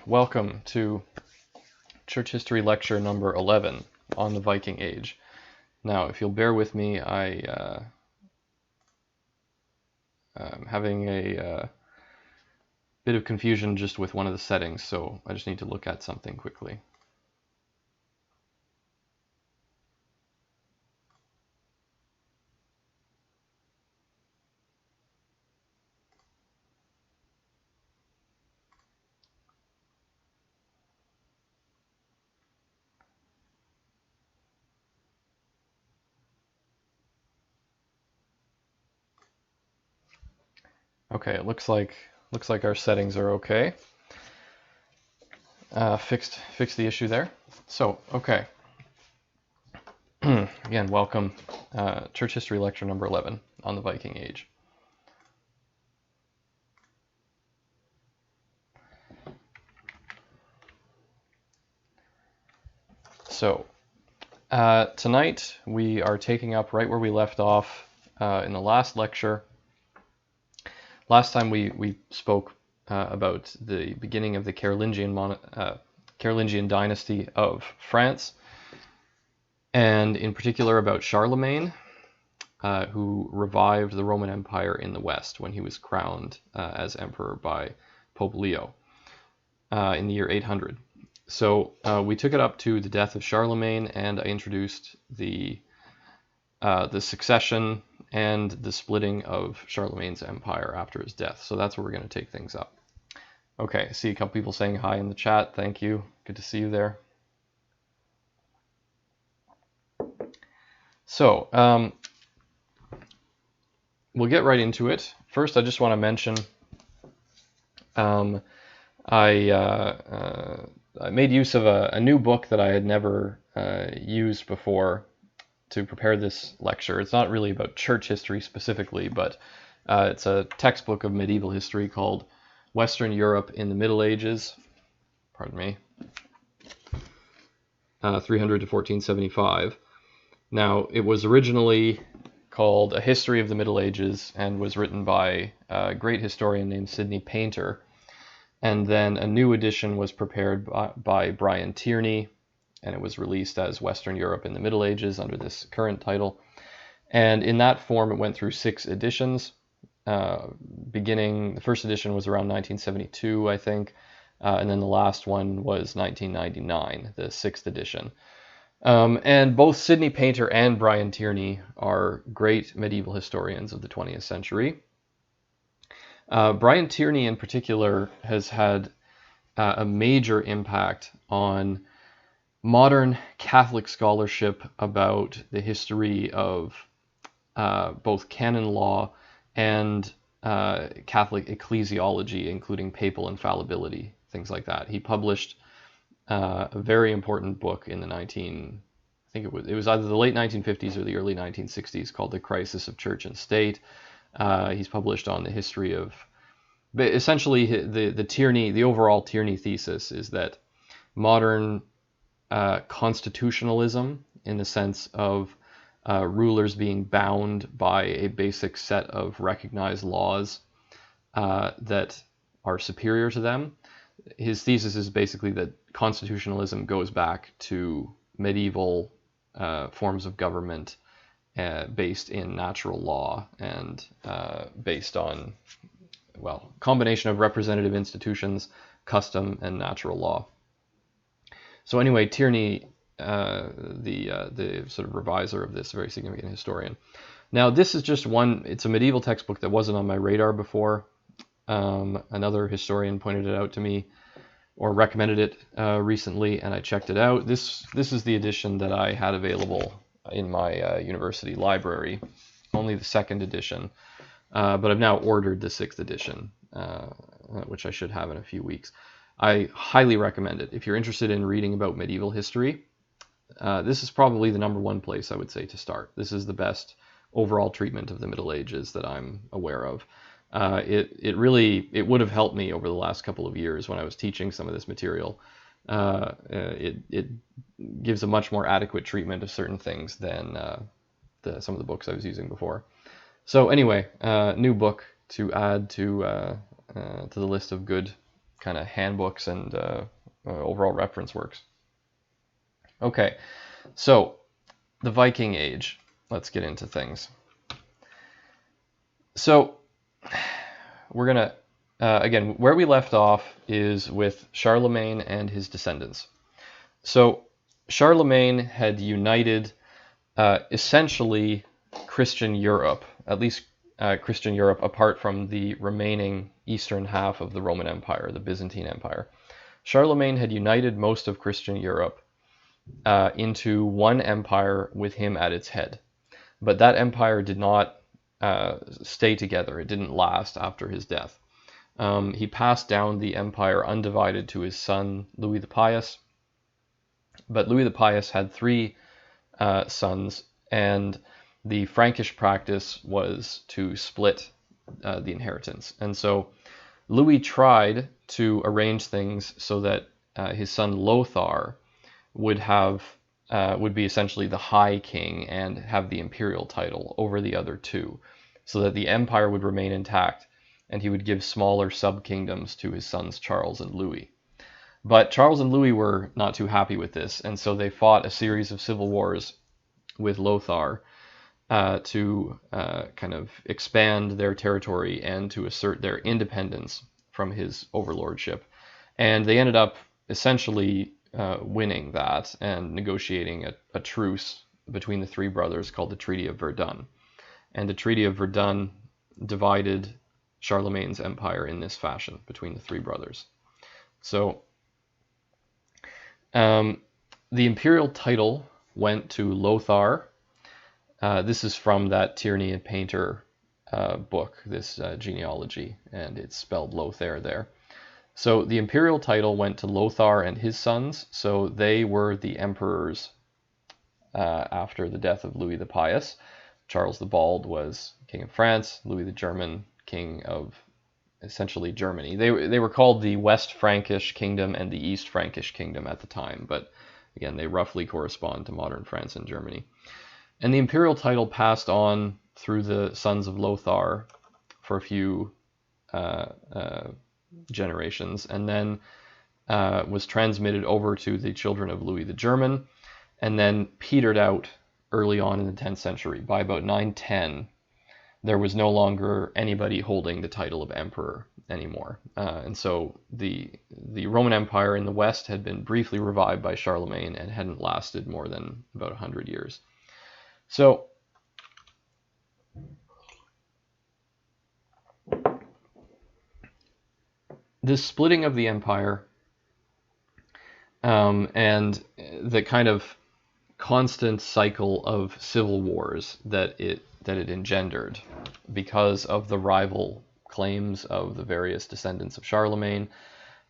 welcome to Church History Lecture number 11 on the Viking Age. Now, if you'll bear with me, I'm having a bit of confusion just with one of the settings, so I just need to look at something quickly. Okay, it looks like our settings are okay. Fixed the issue there. So, okay. Again, welcome. Church History Lecture number 11 on the Viking Age. So, tonight we are taking up right where we left off in the last lecture. Last time we spoke about the beginning of the Carolingian dynasty of France, and in particular about Charlemagne, who revived the Roman Empire in the West when he was crowned as emperor by Pope Leo in the year 800. So we took it up to the death of Charlemagne, and I introduced the succession and the splitting of Charlemagne's empire after his death. So that's where we're going to take things up. Okay, I see a couple people saying hi in the chat. Thank you. Good to see you there. So we'll get right into it. First, I just want to mention I made use of a new book that I had never used before to prepare this lecture. It's not really about church history specifically, but it's a textbook of medieval history called Western Europe in the Middle Ages. Pardon me. 300 to 1475. Now, it was originally called A History of the Middle Ages and was written by a great historian named Sidney Painter. And then a new edition was prepared by Brian Tierney, and it was released as Western Europe in the Middle Ages under this current title. And in that form, it went through 6 editions. The first edition was around 1972, I think, and then the last one was 1999, the 6th edition. And both Sidney Painter and Brian Tierney are great medieval historians of the 20th century. Brian Tierney in particular has had a major impact on modern Catholic scholarship about the history of both canon law and Catholic ecclesiology, including papal infallibility, things like that. He published a very important book in the it was either the late 1950s or the early 1960s called The Crisis of Church and State. He's published on the history of, but essentially the overall Tierney thesis is that modern constitutionalism, in the sense of rulers being bound by a basic set of recognized laws that are superior to them. His thesis is basically that constitutionalism goes back to medieval forms of government based in natural law and based on, combination of representative institutions, custom, and natural law. So anyway, Tierney, the sort of reviser of this, very significant historian. Now, this is just it's a medieval textbook that wasn't on my radar before. Another historian pointed it out to me, or recommended it recently, and I checked it out. This is the edition that I had available in my university library, only the 2nd edition, but I've now ordered the 6th edition, which I should have in a few weeks. I highly recommend it. If you're interested in reading about medieval history, this is probably the number 1 place I would say to start. This is the best overall treatment of the Middle Ages that I'm aware of. It would have helped me over the last couple of years when I was teaching some of this material. It gives a much more adequate treatment of certain things than some of the books I was using before. So anyway, new book to add to the list of good kind of handbooks and overall reference works. Okay, so the Viking Age. Let's get into things. So we're going to, again, where we left off is with Charlemagne and his descendants. So Charlemagne had united essentially Christian Europe, at least Christian Europe apart from the remaining eastern half of the Roman Empire, the Byzantine Empire. Charlemagne had united most of Christian Europe into one empire with him at its head. But that empire did not stay together. It didn't last after his death. He passed down the empire undivided to his son, Louis the Pious. But Louis the Pious had three sons, and the Frankish practice was to split the inheritance. And so Louis tried to arrange things so that his son Lothar would be essentially the High King and have the imperial title over the other two, so that the empire would remain intact, and he would give smaller sub-kingdoms to his sons Charles and Louis. But Charles and Louis were not too happy with this, and so they fought a series of civil wars with Lothar to kind of expand their territory and to assert their independence from his overlordship. And they ended up essentially winning that and negotiating a truce between the three brothers called the Treaty of Verdun. And the Treaty of Verdun divided Charlemagne's empire in this fashion between the three brothers. So the imperial title went to Lothar. This is from that Tierney and Painter book, this genealogy, and it's spelled Lothair there. So the imperial title went to Lothar and his sons, so they were the emperors after the death of Louis the Pious. Charles the Bald was king of France, Louis the German, king of essentially Germany. They were called the West Frankish Kingdom and the East Frankish Kingdom at the time, but again, they roughly correspond to modern France and Germany. And the imperial title passed on through the sons of Lothar for a few generations, and then was transmitted over to the children of Louis the German, and then petered out early on in the 10th century. By about 910, there was no longer anybody holding the title of emperor anymore. And so the Roman Empire in the West had been briefly revived by Charlemagne and hadn't lasted more than about 100 years. So this splitting of the empire and the kind of constant cycle of civil wars that it engendered because of the rival claims of the various descendants of Charlemagne,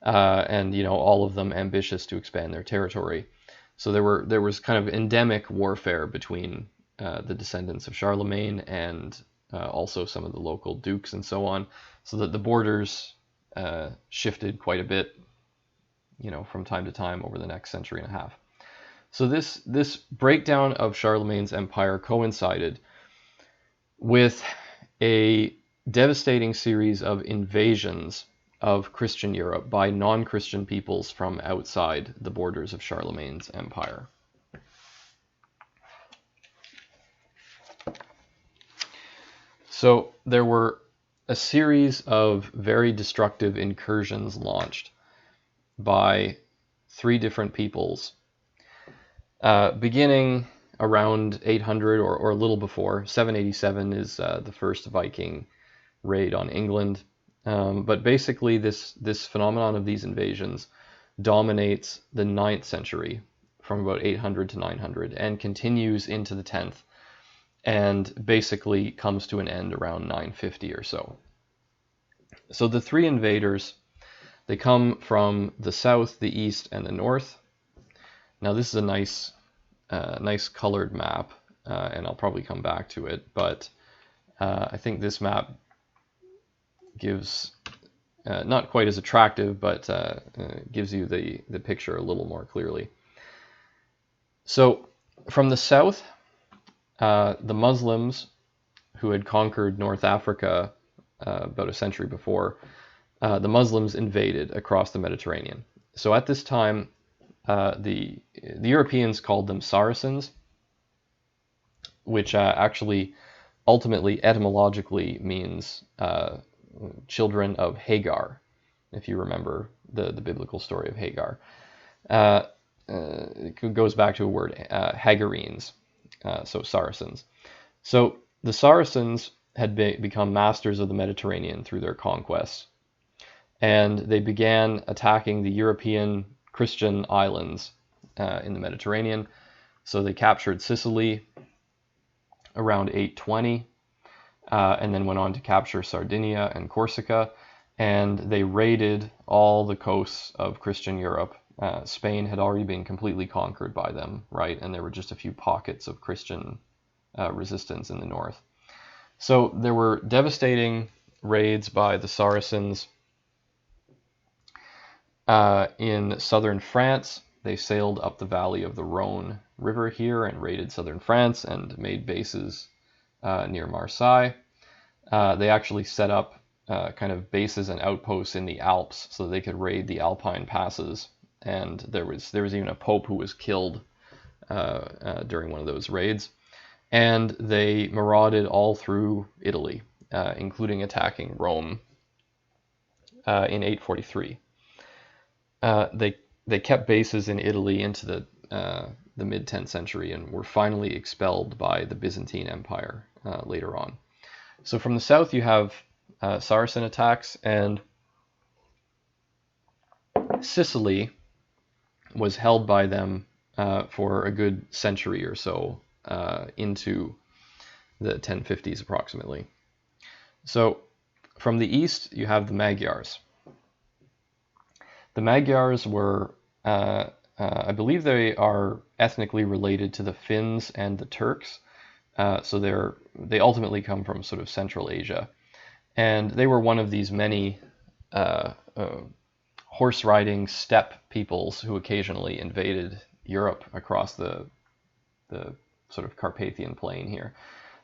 and all of them ambitious to expand their territory. So there was kind of endemic warfare between the descendants of Charlemagne and also some of the local dukes and so on, so that the borders shifted quite a bit, from time to time over the next century and a half. So this breakdown of Charlemagne's empire coincided with a devastating series of invasions of Christian Europe by non-Christian peoples from outside the borders of Charlemagne's empire. So there were a series of very destructive incursions launched by three different peoples, beginning around 800 or a little before. 787 is the first Viking raid on England. But basically this phenomenon of these invasions dominates the 9th century from about 800 to 900 and continues into the 10th and basically comes to an end around 950 or so. So the three invaders, they come from the south, the east, and the north. Now this is a nice colored map, and I'll probably come back to it, but I think this map gives, not quite as attractive, but gives you the picture a little more clearly. So from the south, the Muslims who had conquered North Africa about a century before the Muslims invaded across the Mediterranean. So at this time, the Europeans called them Saracens, which actually ultimately etymologically means children of Hagar, if you remember the biblical story of Hagar. It goes back to a word, Hagarenes, so Saracens. So the Saracens had become masters of the Mediterranean through their conquests, and they began attacking the European Christian islands in the Mediterranean. So they captured Sicily around 820, and then went on to capture Sardinia and Corsica, and they raided all the coasts of Christian Europe. Spain had already been completely conquered by them, right? And there were just a few pockets of Christian resistance in the north. So there were devastating raids by the Saracens in southern France. They sailed up the valley of the Rhone River here and raided southern France and made bases near Marseille. They actually set up kind of bases and outposts in the Alps so they could raid the Alpine passes. And there was even a pope who was killed during one of those raids. And they marauded all through Italy, including attacking Rome in 843. They kept bases in Italy into the mid-10th century and were finally expelled by the Byzantine Empire later on. So from the south you have Saracen attacks, and Sicily was held by them for a good century or so into the 1050s approximately. So from the east you have the Magyars. The Magyars were, I believe they are ethnically related to the Finns and the Turks. So they ultimately come from sort of Central Asia. And they were one of these many horse-riding steppe peoples who occasionally invaded Europe across the sort of Carpathian plain here.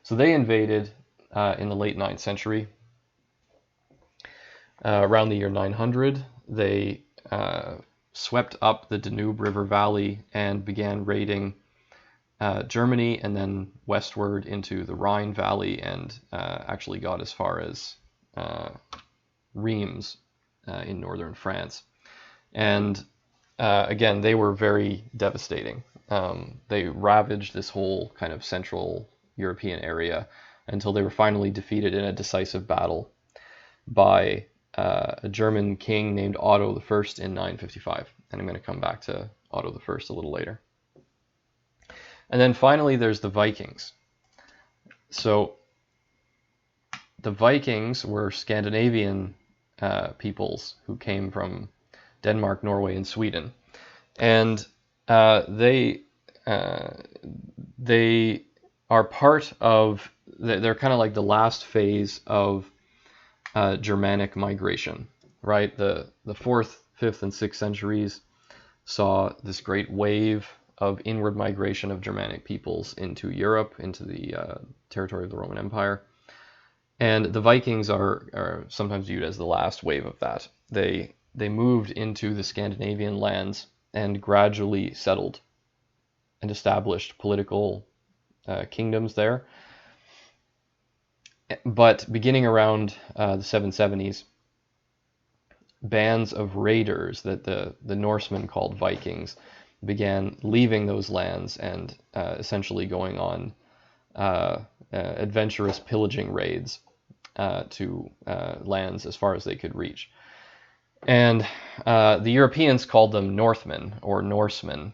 So they invaded in the late 9th century. Around the year 900, they swept up the Danube River Valley and began raiding Germany and then westward into the Rhine Valley, and actually got as far as Reims in northern France. And again, they were very devastating. They ravaged this whole kind of central European area until they were finally defeated in a decisive battle by a German king named Otto I in 955. And I'm going to come back to Otto I a little later. And then finally there's the Vikings. So the Vikings were Scandinavian peoples who came from Denmark, Norway, and Sweden. And they are part of, they're kind of like the last phase of Germanic migration, right? The 4th, 5th, and 6th centuries saw this great wave of inward migration of Germanic peoples into Europe, into the territory of the Roman Empire. And the Vikings are sometimes viewed as the last wave of that. They moved into the Scandinavian lands and gradually settled and established political kingdoms there. But beginning around the 770s, bands of raiders that the Norsemen called Vikings began leaving those lands and essentially going on adventurous pillaging raids to lands as far as they could reach. And the Europeans called them Northmen or Norsemen.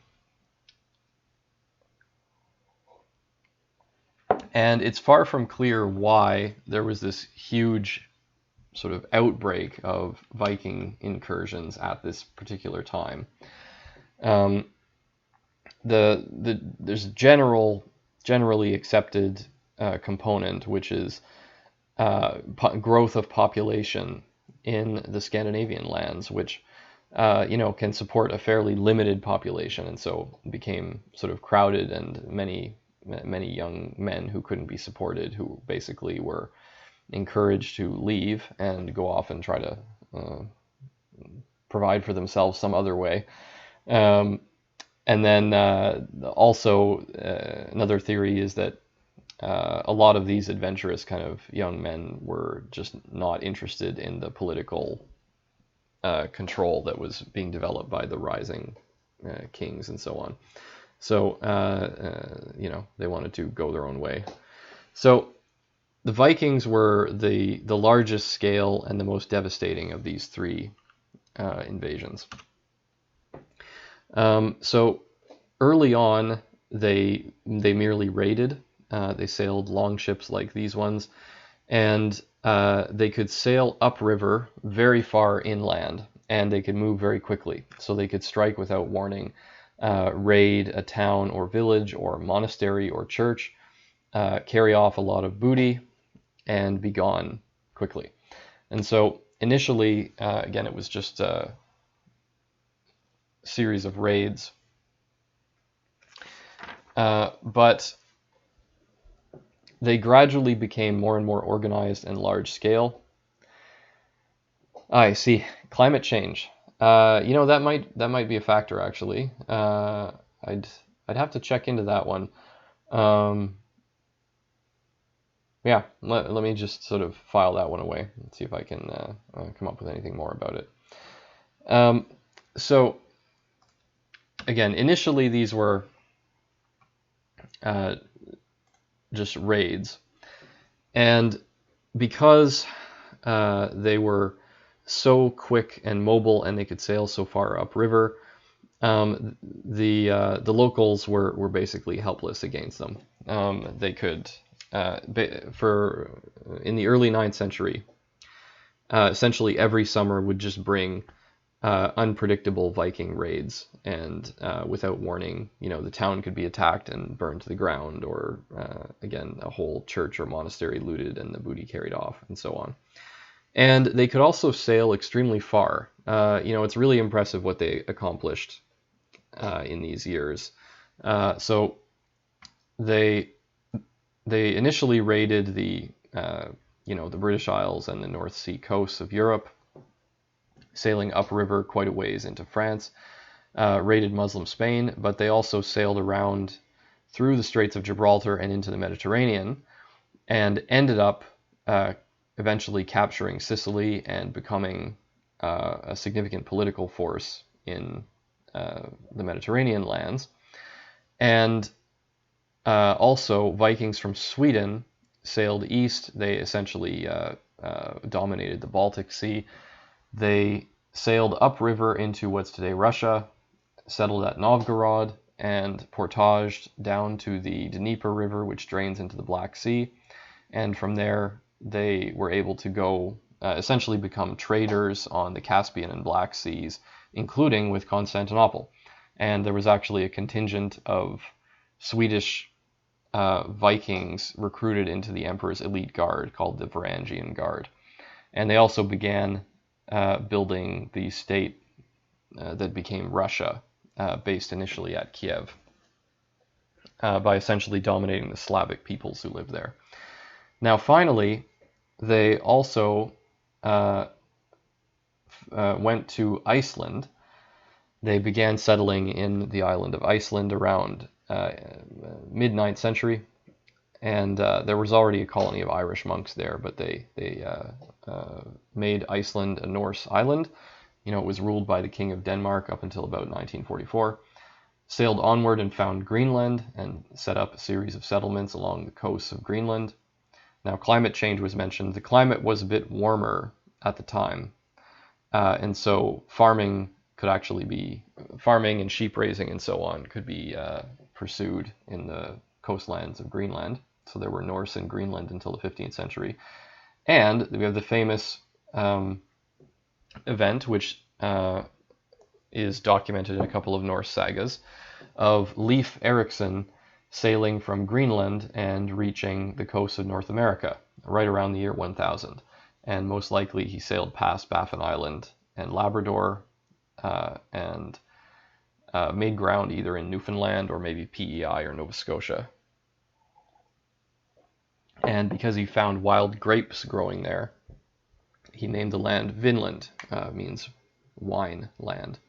And it's far from clear why there was this huge sort of outbreak of Viking incursions at this particular time. There's a generally accepted component, which is growth of population in the Scandinavian lands, which can support a fairly limited population, and so became sort of crowded, and many young men who couldn't be supported, who basically were encouraged to leave and go off and try to provide for themselves some other way. Um, and then also another theory is that a lot of these adventurous kind of young men were just not interested in the political control that was being developed by the rising kings and so on. So, they wanted to go their own way. So the Vikings were the largest scale and the most devastating of these three invasions. So early on, they merely raided. They sailed long ships like these ones, and they could sail upriver very far inland, and they could move very quickly. So they could strike without warning, raid a town or village or monastery or church, carry off a lot of booty, and be gone quickly. And so initially, again, it was just a series of raids, but they gradually became more and more organized and large scale. I see. Climate change. That might be a factor actually. I'd have to check into that one. Um, yeah, let me just sort of file that one away and see if I can come up with anything more about it. So again, initially these were just raids, and because they were so quick and mobile and they could sail so far upriver, the locals were basically helpless against them. They could in the early 9th century, essentially every summer would just bring unpredictable Viking raids, and without warning, the town could be attacked and burned to the ground, or again, a whole church or monastery looted and the booty carried off, and so on. And they could also sail extremely far. It's really impressive what they accomplished in these years. So they initially raided the British Isles and the North Sea coasts of Europe, sailing upriver quite a ways into France, raided Muslim Spain, but they also sailed around through the Straits of Gibraltar and into the Mediterranean, and ended up eventually capturing Sicily and becoming a significant political force in the Mediterranean lands. And also, Vikings from Sweden sailed east. They essentially dominated the Baltic Sea. They sailed upriver into what's today Russia, settled at Novgorod, and portaged down to the Dnieper River, which drains into the Black Sea. And from there, they were able to go essentially become traders on the Caspian and Black Seas, including with Constantinople. And there was actually a contingent of Swedish Vikings recruited into the emperor's elite guard called the Varangian Guard. And they also began building the state that became Russia, based initially at Kiev, by essentially dominating the Slavic peoples who lived there. Now, finally, they also went to Iceland. They began settling in the island of Iceland around mid-9th century, and there was already a colony of Irish monks there, but they made Iceland a Norse island. It was ruled by the King of Denmark up until about 1944. Sailed onward and found Greenland and set up a series of settlements along the coasts of Greenland. Now, climate change was mentioned. The climate was a bit warmer at the time, and so farming and sheep raising and so on could be pursued in the coastlands of Greenland. So there were Norse in Greenland until the 15th century. And we have the famous event, which is documented in a couple of Norse sagas, of Leif Erikson sailing from Greenland and reaching the coast of North America right around the year 1000. And most likely he sailed past Baffin Island and Labrador, and made ground either in Newfoundland or maybe PEI or Nova Scotia. And because he found wild grapes growing there, he named the land Vinland, means wine land.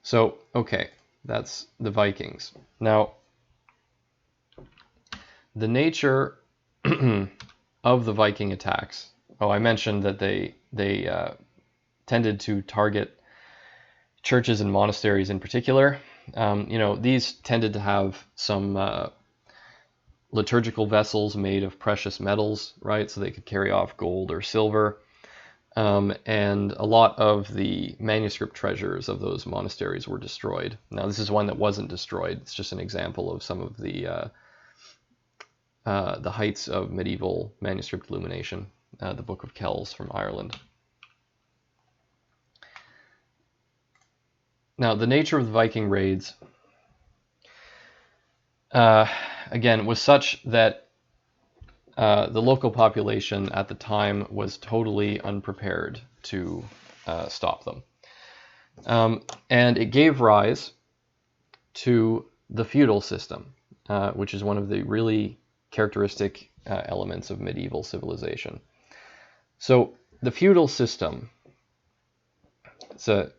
So, okay, that's the Vikings. Now, the nature of the Viking attacks. Oh, I mentioned that they tended to target churches and monasteries in particular. These tended to have some liturgical vessels made of precious metals, right? So they could carry off gold or silver. And a lot of the manuscript treasures of those monasteries were destroyed. Now, this is one that wasn't destroyed. It's just an example of some of the heights of medieval manuscript illumination, the Book of Kells from Ireland. Now, the nature of the Viking raids, again, was such that the local population at the time was totally unprepared to stop them. And it gave rise to the feudal system, which is one of the really characteristic elements of medieval civilization. So the feudal system, it's a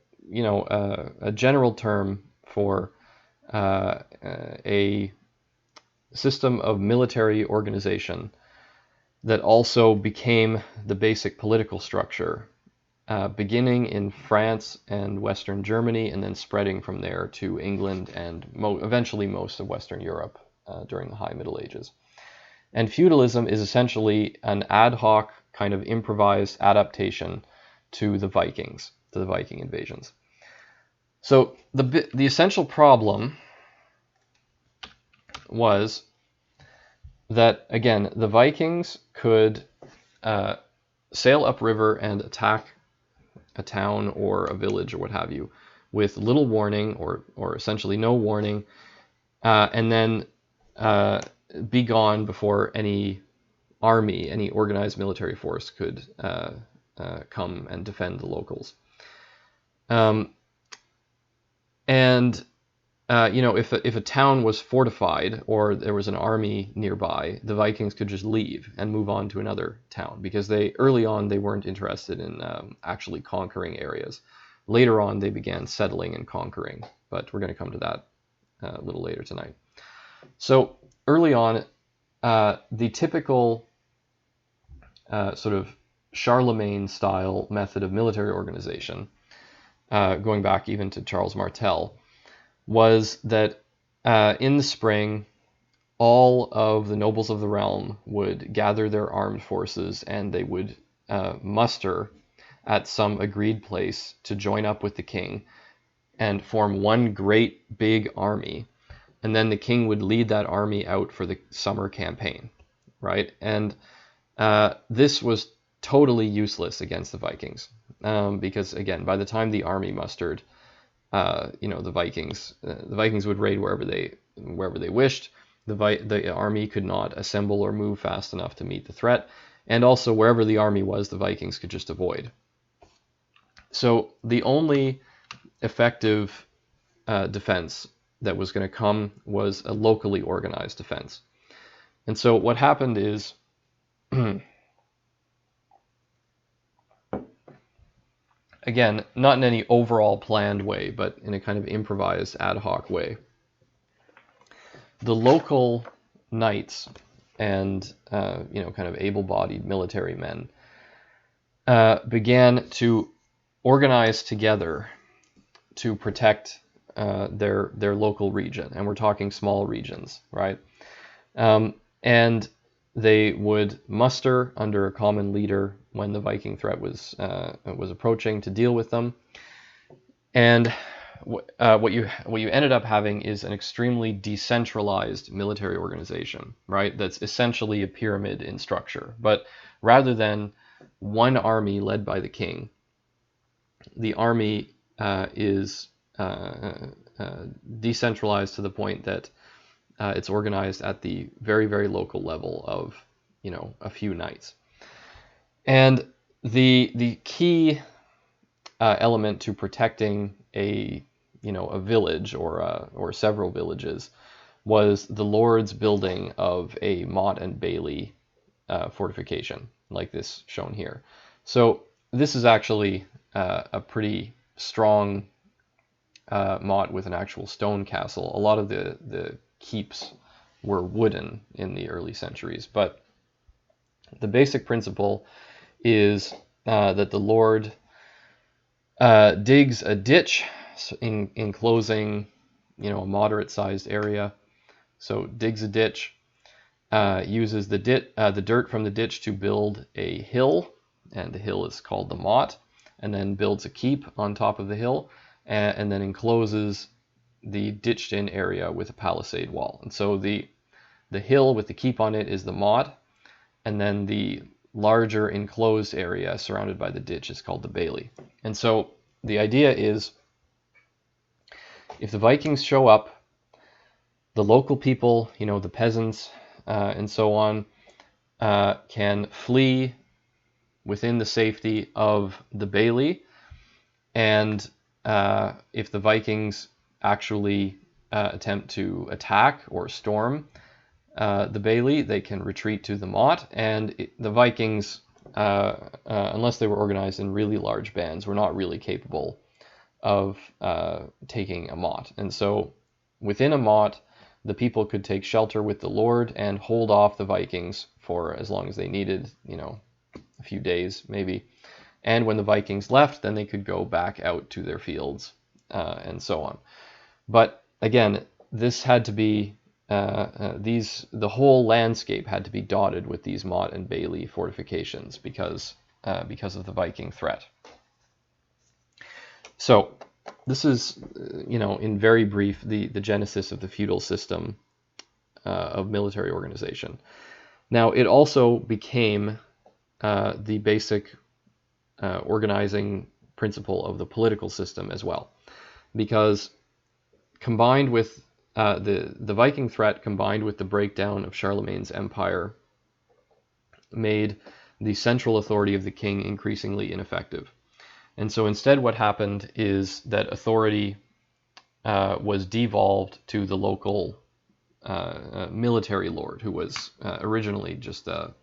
general term for a system of military organization that also became the basic political structure, beginning in France and Western Germany, and then spreading from there to England and eventually most of Western Europe during the High Middle Ages. And feudalism is essentially an ad hoc kind of improvised adaptation to the Vikings, to the Viking invasions. So the essential problem was that, again, the Vikings could sail upriver and attack a town or a village or what have you with little warning or essentially no warning, and then be gone before any army, any organized military force could come and defend the locals. If a town was fortified or there was an army nearby, the Vikings could just leave and move on to another town, because early on they weren't interested in actually conquering areas. Later on they began settling and conquering, but we're going to come to that a little later tonight. So early on, the typical sort of Charlemagne-style method of military organization, going back even to Charles Martel, was that in the spring, all of the nobles of the realm would gather their armed forces and they would muster at some agreed place to join up with the king and form one great big army. And then the king would lead that army out for the summer campaign, right? And this was totally useless against the Vikings, because, again, by the time the army mustered, the Vikings would raid wherever they wished. The army could not assemble or move fast enough to meet the threat, and also wherever the army was, the Vikings could just avoid. So the only effective defense that was going to come was a locally organized defense. And so what happened is, again, not in any overall planned way, but in a kind of improvised ad hoc way, the local knights and kind of able-bodied military men began to organize together to protect their local region, and we're talking small regions, right? And they would muster under a common leader when the Viking threat was approaching to deal with them. And what you ended up having is an extremely decentralized military organization, right? That's essentially a pyramid in structure. But rather than one army led by the king, the army is decentralized to the point that it's organized at the very, very local level of, a few knights. And the key element to protecting a village or several villages was the lord's building of a motte and bailey fortification, like this shown here. So this is actually a pretty strong motte with an actual stone castle. A lot of the keeps were wooden in the early centuries, but the basic principle is that the Lord digs a ditch enclosing, a moderate-sized area. So digs a ditch, uses the dirt from the ditch to build a hill, and the hill is called the motte, and then builds a keep on top of the hill, and then encloses the ditched-in area with a palisade wall. And so the hill with the keep on it is the motte, and then the larger enclosed area surrounded by the ditch is called the bailey. And so the idea is, if the Vikings show up, the local people, the peasants and so on, can flee within the safety of the bailey, and if the Vikings actually attempt to attack or storm the bailey, they can retreat to the motte, and the Vikings, unless they were organized in really large bands, were not really capable of taking a motte. And so within a motte, the people could take shelter with the Lord and hold off the Vikings for as long as they needed, a few days maybe. And when the Vikings left, then they could go back out to their fields and so on. But again, this had to be the whole landscape had to be dotted with these motte and bailey fortifications because of the Viking threat. So this is, in very brief, the genesis of the feudal system of military organization. Now, it also became the basic organizing principle of the political system as well, because combined with the Viking threat, combined with the breakdown of Charlemagne's empire, made the central authority of the king increasingly ineffective. And so instead what happened is that authority was devolved to the local military lord, who was originally just a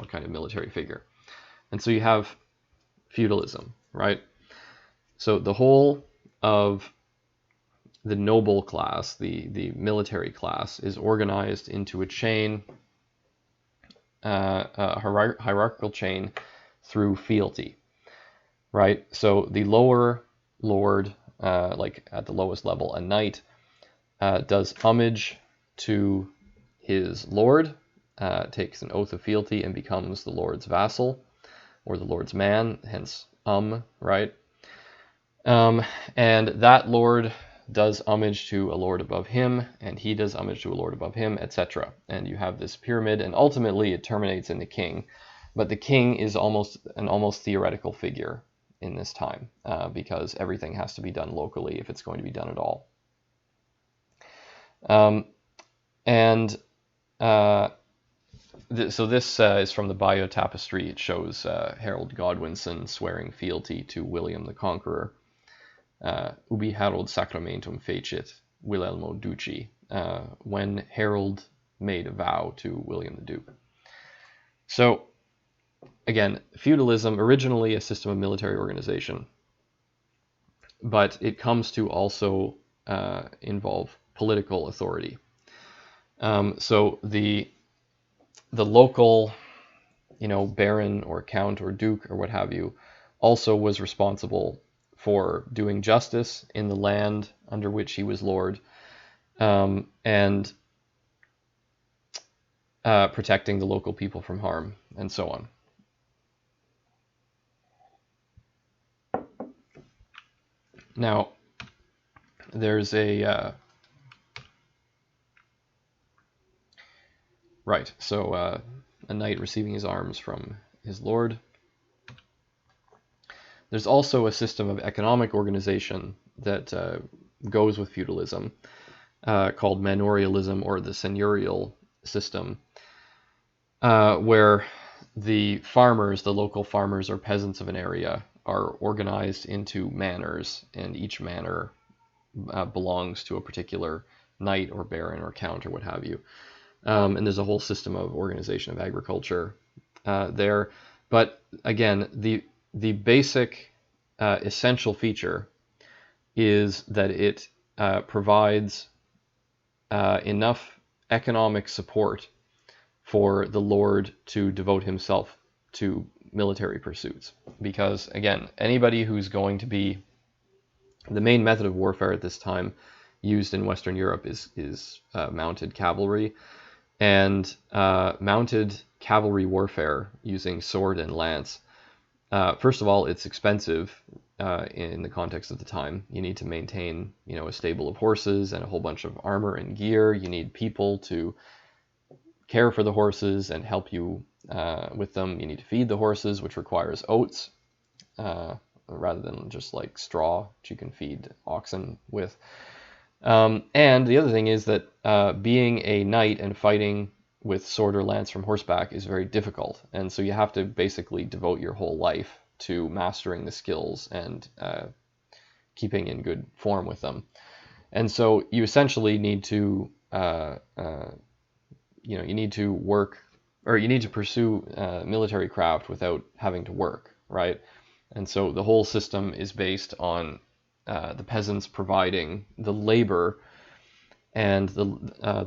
kind of military figure. And so you have feudalism, right? So the whole of the noble class, the military class, is organized into a chain, a hierarchical chain through fealty, right? So the lower lord, like at the lowest level, a knight, does homage to his lord, takes an oath of fealty and becomes the lord's vassal or the lord's man, hence right? And that lord does homage to a lord above him, and he does homage to a lord above him, etc. And you have this pyramid, and ultimately it terminates in the king. But the king is almost theoretical figure in this time, because everything has to be done locally if it's going to be done at all. So this is from the Bayeux Tapestry. It shows Harold Godwinson swearing fealty to William the Conqueror. Ubi Harold sacramentum fecit Wilhelmo Duci, when Harold made a vow to William the Duke. So again, feudalism, originally a system of military organization, but it comes to also involve political authority. So the local, baron or count or duke or what have you, also was responsible for doing justice in the land under which he was lord, and protecting the local people from harm, and so on. Now, there's a right. So a knight receiving his arms from his lord. There's also a system of economic organization that goes with feudalism, called manorialism, or the seigneurial system, where the farmers, the local farmers or peasants of an area, are organized into manors, and each manor belongs to a particular knight or baron or count or what have you. And there's a whole system of organization of agriculture there. But again, the basic essential feature is that it provides enough economic support for the lord to devote himself to military pursuits. Because, again, anybody who's going to be the main method of warfare at this time used in Western Europe is mounted cavalry. And mounted cavalry warfare using sword and lance, first of all, it's expensive in the context of the time. You need to maintain, a stable of horses and a whole bunch of armor and gear. You need people to care for the horses and help you with them. You need to feed the horses, which requires oats rather than just like straw, which you can feed oxen with. And the other thing is that being a knight and fighting with sword or lance from horseback is very difficult. And so you have to basically devote your whole life to mastering the skills and keeping in good form with them. And so you essentially need to, you need to work, or you need to pursue military craft without having to work, right? And so the whole system is based on the peasants providing the labor and the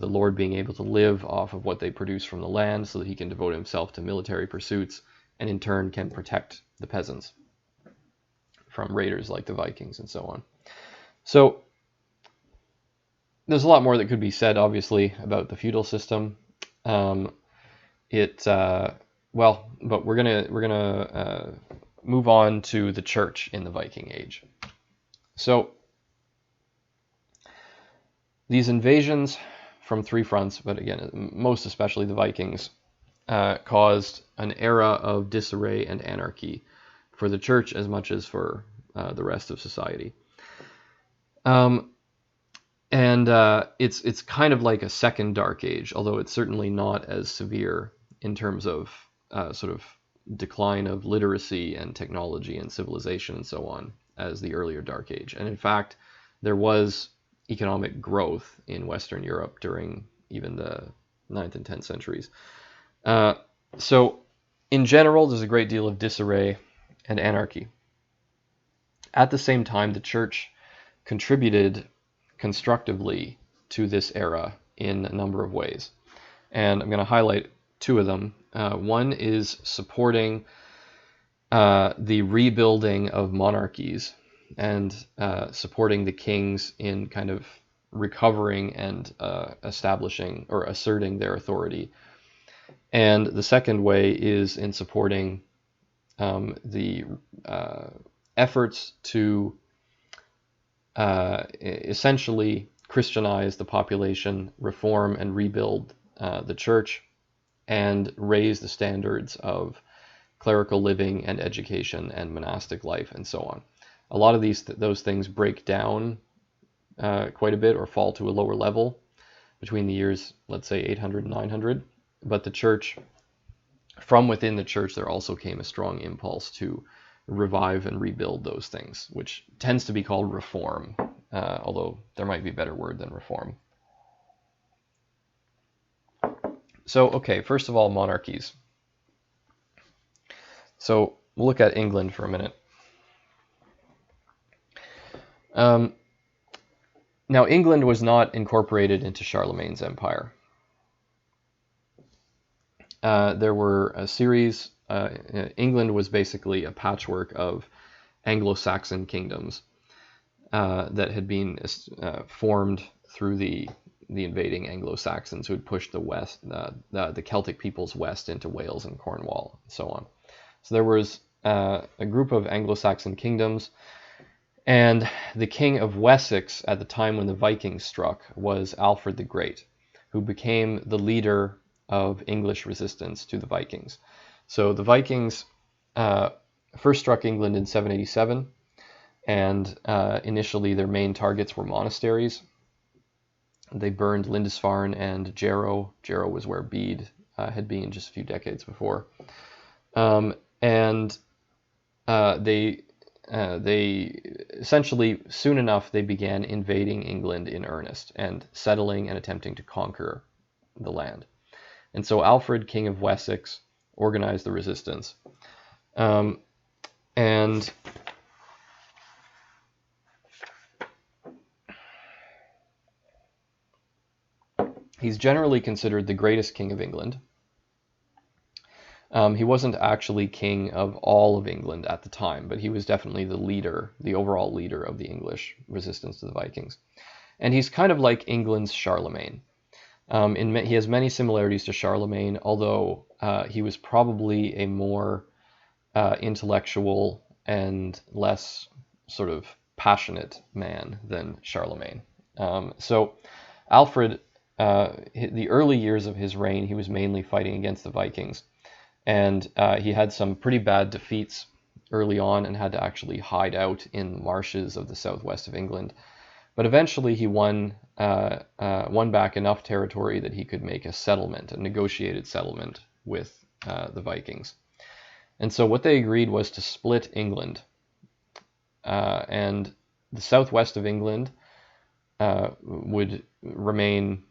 lord being able to live off of what they produce from the land so that he can devote himself to military pursuits and in turn can protect the peasants from raiders like the Vikings and so on. So there's a lot more that could be said, obviously, about the feudal system. But we're gonna move on to the church in the Viking Age. So these invasions from three fronts, but again, most especially the Vikings, caused an era of disarray and anarchy for the church as much as for the rest of society. It's kind of like a second dark age, although it's certainly not as severe in terms of sort of decline of literacy and technology and civilization and so on as the earlier dark age. And in fact, there was economic growth in Western Europe during even the 9th and 10th centuries. So in general, there's a great deal of disarray and anarchy. At the same time, the church contributed constructively to this era in a number of ways. And I'm going to highlight two of them. One is supporting the rebuilding of monarchies and supporting the kings in kind of recovering and establishing or asserting their authority. And the second way is in supporting the efforts to essentially Christianize the population, reform and rebuild the church, and raise the standards of clerical living and education and monastic life and so on. A lot of those things break down quite a bit or fall to a lower level between the years, let's say 800 and 900. But the church, from within the church, there also came a strong impulse to revive and rebuild those things, which tends to be called reform, although there might be a better word than reform. So, okay, first of all, monarchies. So we'll look at England for a minute. Now, England was not incorporated into Charlemagne's empire. There were a series. England was basically a patchwork of Anglo-Saxon kingdoms that had been formed through the invading Anglo-Saxons who had pushed the Celtic peoples west into Wales and Cornwall and so on. So there was a group of Anglo-Saxon kingdoms, and the king of Wessex at the time when the Vikings struck was Alfred the Great, who became the leader of English resistance to the Vikings. So the Vikings first struck England in 787, and initially their main targets were monasteries. They burned Lindisfarne and Jarrow. Jarrow was where Bede had been just a few decades before. They essentially, soon enough, they began invading England in earnest and settling and attempting to conquer the land. And so Alfred, King of Wessex, organized the resistance. And he's generally considered the greatest king of England. He wasn't actually king of all of England at the time, but he was definitely the leader, the overall leader of the English resistance to the Vikings. And he's kind of like England's Charlemagne. He has many similarities to Charlemagne, although he was probably a more intellectual and less sort of passionate man than Charlemagne. So Alfred, the early years of his reign, he was mainly fighting against the Vikings. And he had some pretty bad defeats early on and had to actually hide out in the marshes of the southwest of England. But eventually he won back enough territory that he could make a negotiated settlement with the Vikings. And so what they agreed was to split England. And the southwest of England would remain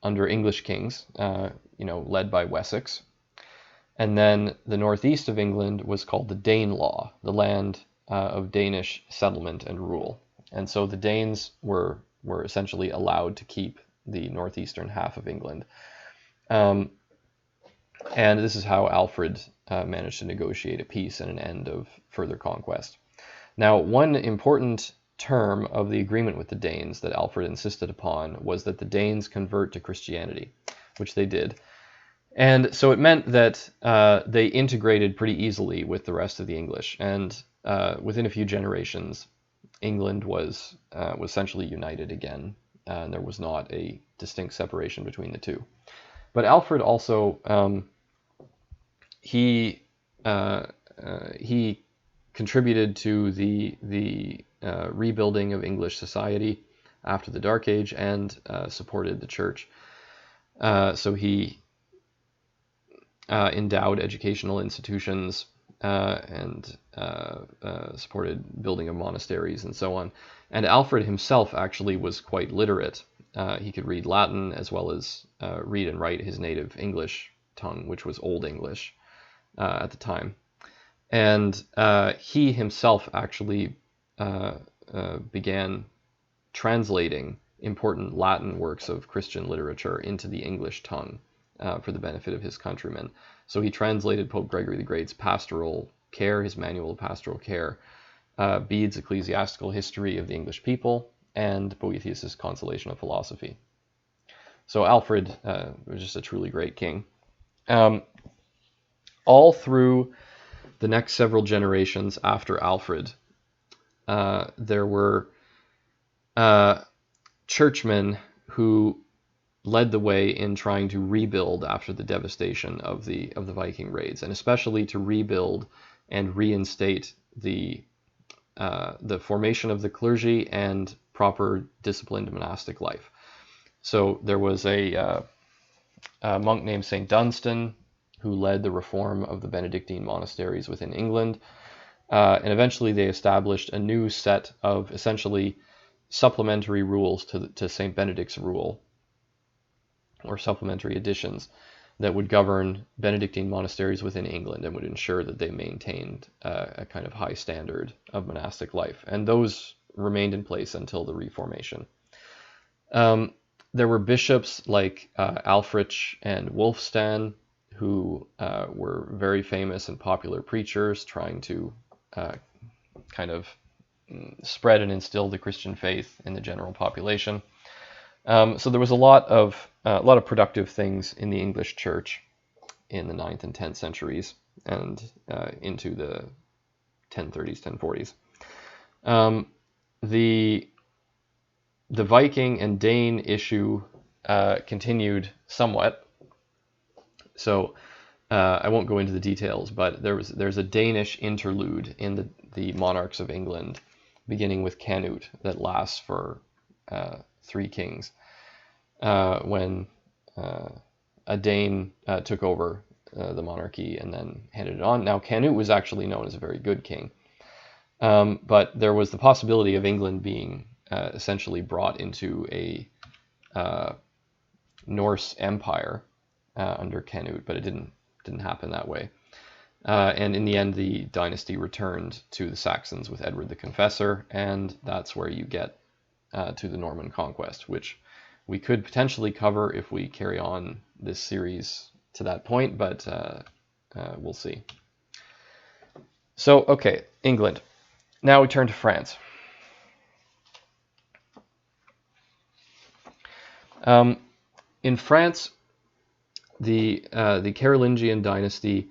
under English kings, led by Wessex. And then the northeast of England was called the Danelaw, the land of Danish settlement and rule. And so the Danes were essentially allowed to keep the northeastern half of England. And this is how Alfred managed to negotiate a peace and an end of further conquest. Now, one important term of the agreement with the Danes that Alfred insisted upon was that the Danes convert to Christianity, which they did. And so it meant that they integrated pretty easily with the rest of the English. And within a few generations, England was essentially united again. And there was not a distinct separation between the two. But Alfred also, he contributed to the rebuilding of English society after the Dark Age and supported the church. So he endowed educational institutions and supported building of monasteries and so on. And Alfred himself actually was quite literate. He could read Latin as well as read and write his native English tongue, which was Old English at the time. And he himself actually began translating important Latin works of Christian literature into the English tongue for the benefit of his countrymen. So he translated Pope Gregory the Great's Pastoral Care, his Manual of Pastoral Care, Bede's Ecclesiastical History of the English People, and Boethius's Consolation of Philosophy. So Alfred was just a truly great king. All through the next several generations after Alfred, there were churchmen who led the way in trying to rebuild after the devastation of the Viking raids, and especially to rebuild and reinstate the formation of the clergy and proper disciplined monastic life. So there was a monk named St. Dunstan who led the reform of the Benedictine monasteries within England, and eventually they established a new set of essentially supplementary rules to St. Benedict's rule, or supplementary additions that would govern Benedictine monasteries within England and would ensure that they maintained a kind of high standard of monastic life. And those remained in place until the Reformation. There were bishops like Alfrich and Wulfstan who were very famous and popular preachers trying to kind of spread and instill the Christian faith in the general population. So there was a lot of productive things in the English church in the 9th and 10th centuries and into the 1030s, 1040s. The Viking and Dane issue continued somewhat. So I won't go into the details, but there's a Danish interlude in the monarchs of England, beginning with Canute, that lasts for 3 kings, when a Dane took over the monarchy and then handed it on. Now, Canute was actually known as a very good king, but there was the possibility of England being essentially brought into a Norse empire under Canute, but it didn't happen that way. And in the end, the dynasty returned to the Saxons with Edward the Confessor, and that's where you get to the Norman conquest, which we could potentially cover if we carry on this series to that point, but we'll see. So, okay, England. Now we turn to France. In France, the Carolingian dynasty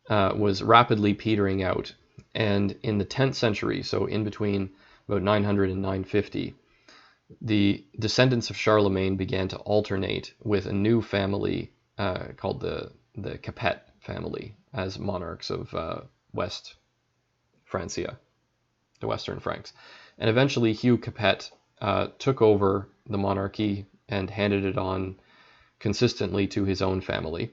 was rapidly petering out, and in the 10th century, so in between about 900 and 950, the descendants of Charlemagne began to alternate with a new family called the Capet family as monarchs of West Francia, the Western Franks. And eventually Hugh Capet took over the monarchy and handed it on consistently to his own family.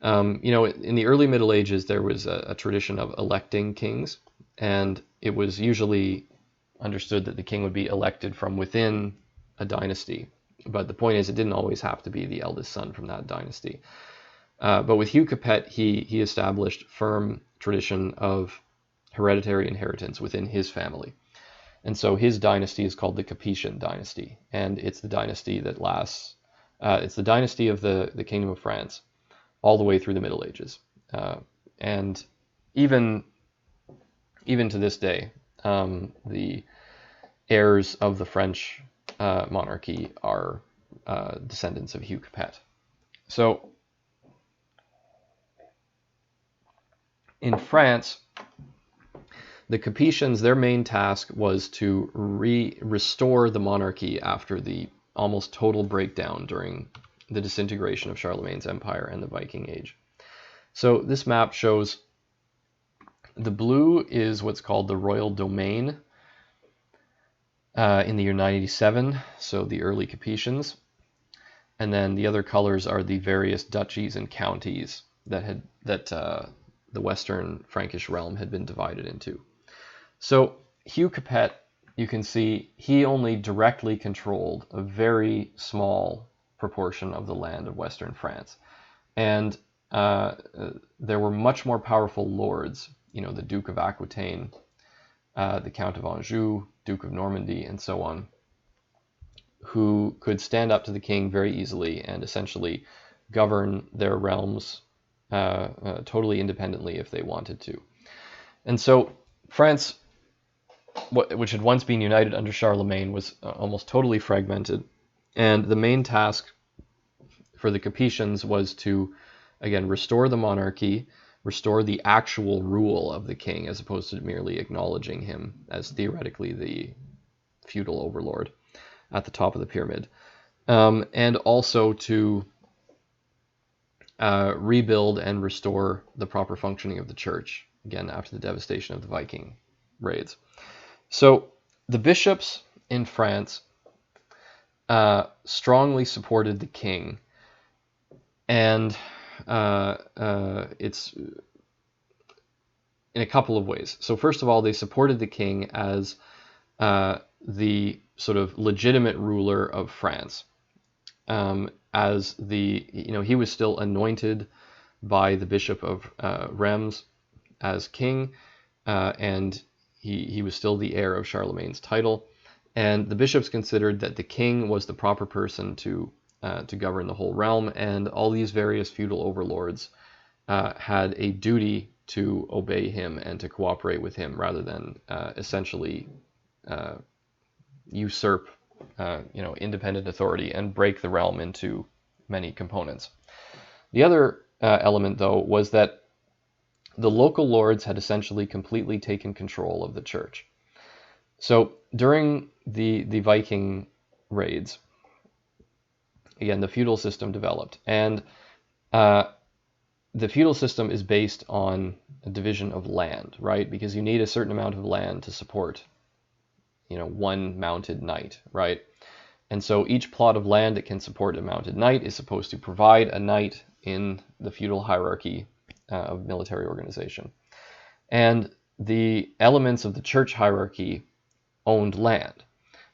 In the early Middle Ages, there was a tradition of electing kings, and it was usually understood that the king would be elected from within a dynasty. But the point is, it didn't always have to be the eldest son from that dynasty. But with Hugh Capet, he established firm tradition of hereditary inheritance within his family. And so his dynasty is called the Capetian dynasty, and it's the dynasty that lasts, it's the dynasty of the Kingdom of France all the way through the Middle Ages. And even to this day, the heirs of the French monarchy are descendants of Hugh Capet. So in France, the Capetians, their main task was to restore the monarchy after the almost total breakdown during the disintegration of Charlemagne's empire and the Viking Age. So this map shows the blue is what's called the royal domain in the year 987, so the early Capetians. And then the other colors are the various duchies and counties that the Western Frankish realm had been divided into. So Hugh Capet, you can see, he only directly controlled a very small proportion of the land of Western France. And there were much more powerful lords, the Duke of Aquitaine, the Count of Anjou, Duke of Normandy, and so on, who could stand up to the king very easily and essentially govern their realms totally independently if they wanted to. And so France, which had once been united under Charlemagne, was almost totally fragmented. And the main task for the Capetians was to, again, restore the monarchy, restore the actual rule of the king, as opposed to merely acknowledging him as theoretically the feudal overlord at the top of the pyramid. And also to rebuild and restore the proper functioning of the church, again, after the devastation of the Viking raids. So the bishops in France strongly supported the king, and it's in a couple of ways. So first of all, they supported the king as the sort of legitimate ruler of France, as he was still anointed by the Bishop of Reims as king, and he was still the heir of Charlemagne's title. And the bishops considered that the king was the proper person to govern the whole realm, and all these various feudal overlords had a duty to obey him and to cooperate with him, rather than essentially usurp independent authority and break the realm into many components. The other element, though, was that the local lords had essentially completely taken control of the church. So during the Viking raids, again, the feudal system developed, and the feudal system is based on a division of land, right? Because you need a certain amount of land to support, one mounted knight, right? And so each plot of land that can support a mounted knight is supposed to provide a knight in the feudal hierarchy of military organization. And the elements of the church hierarchy owned land,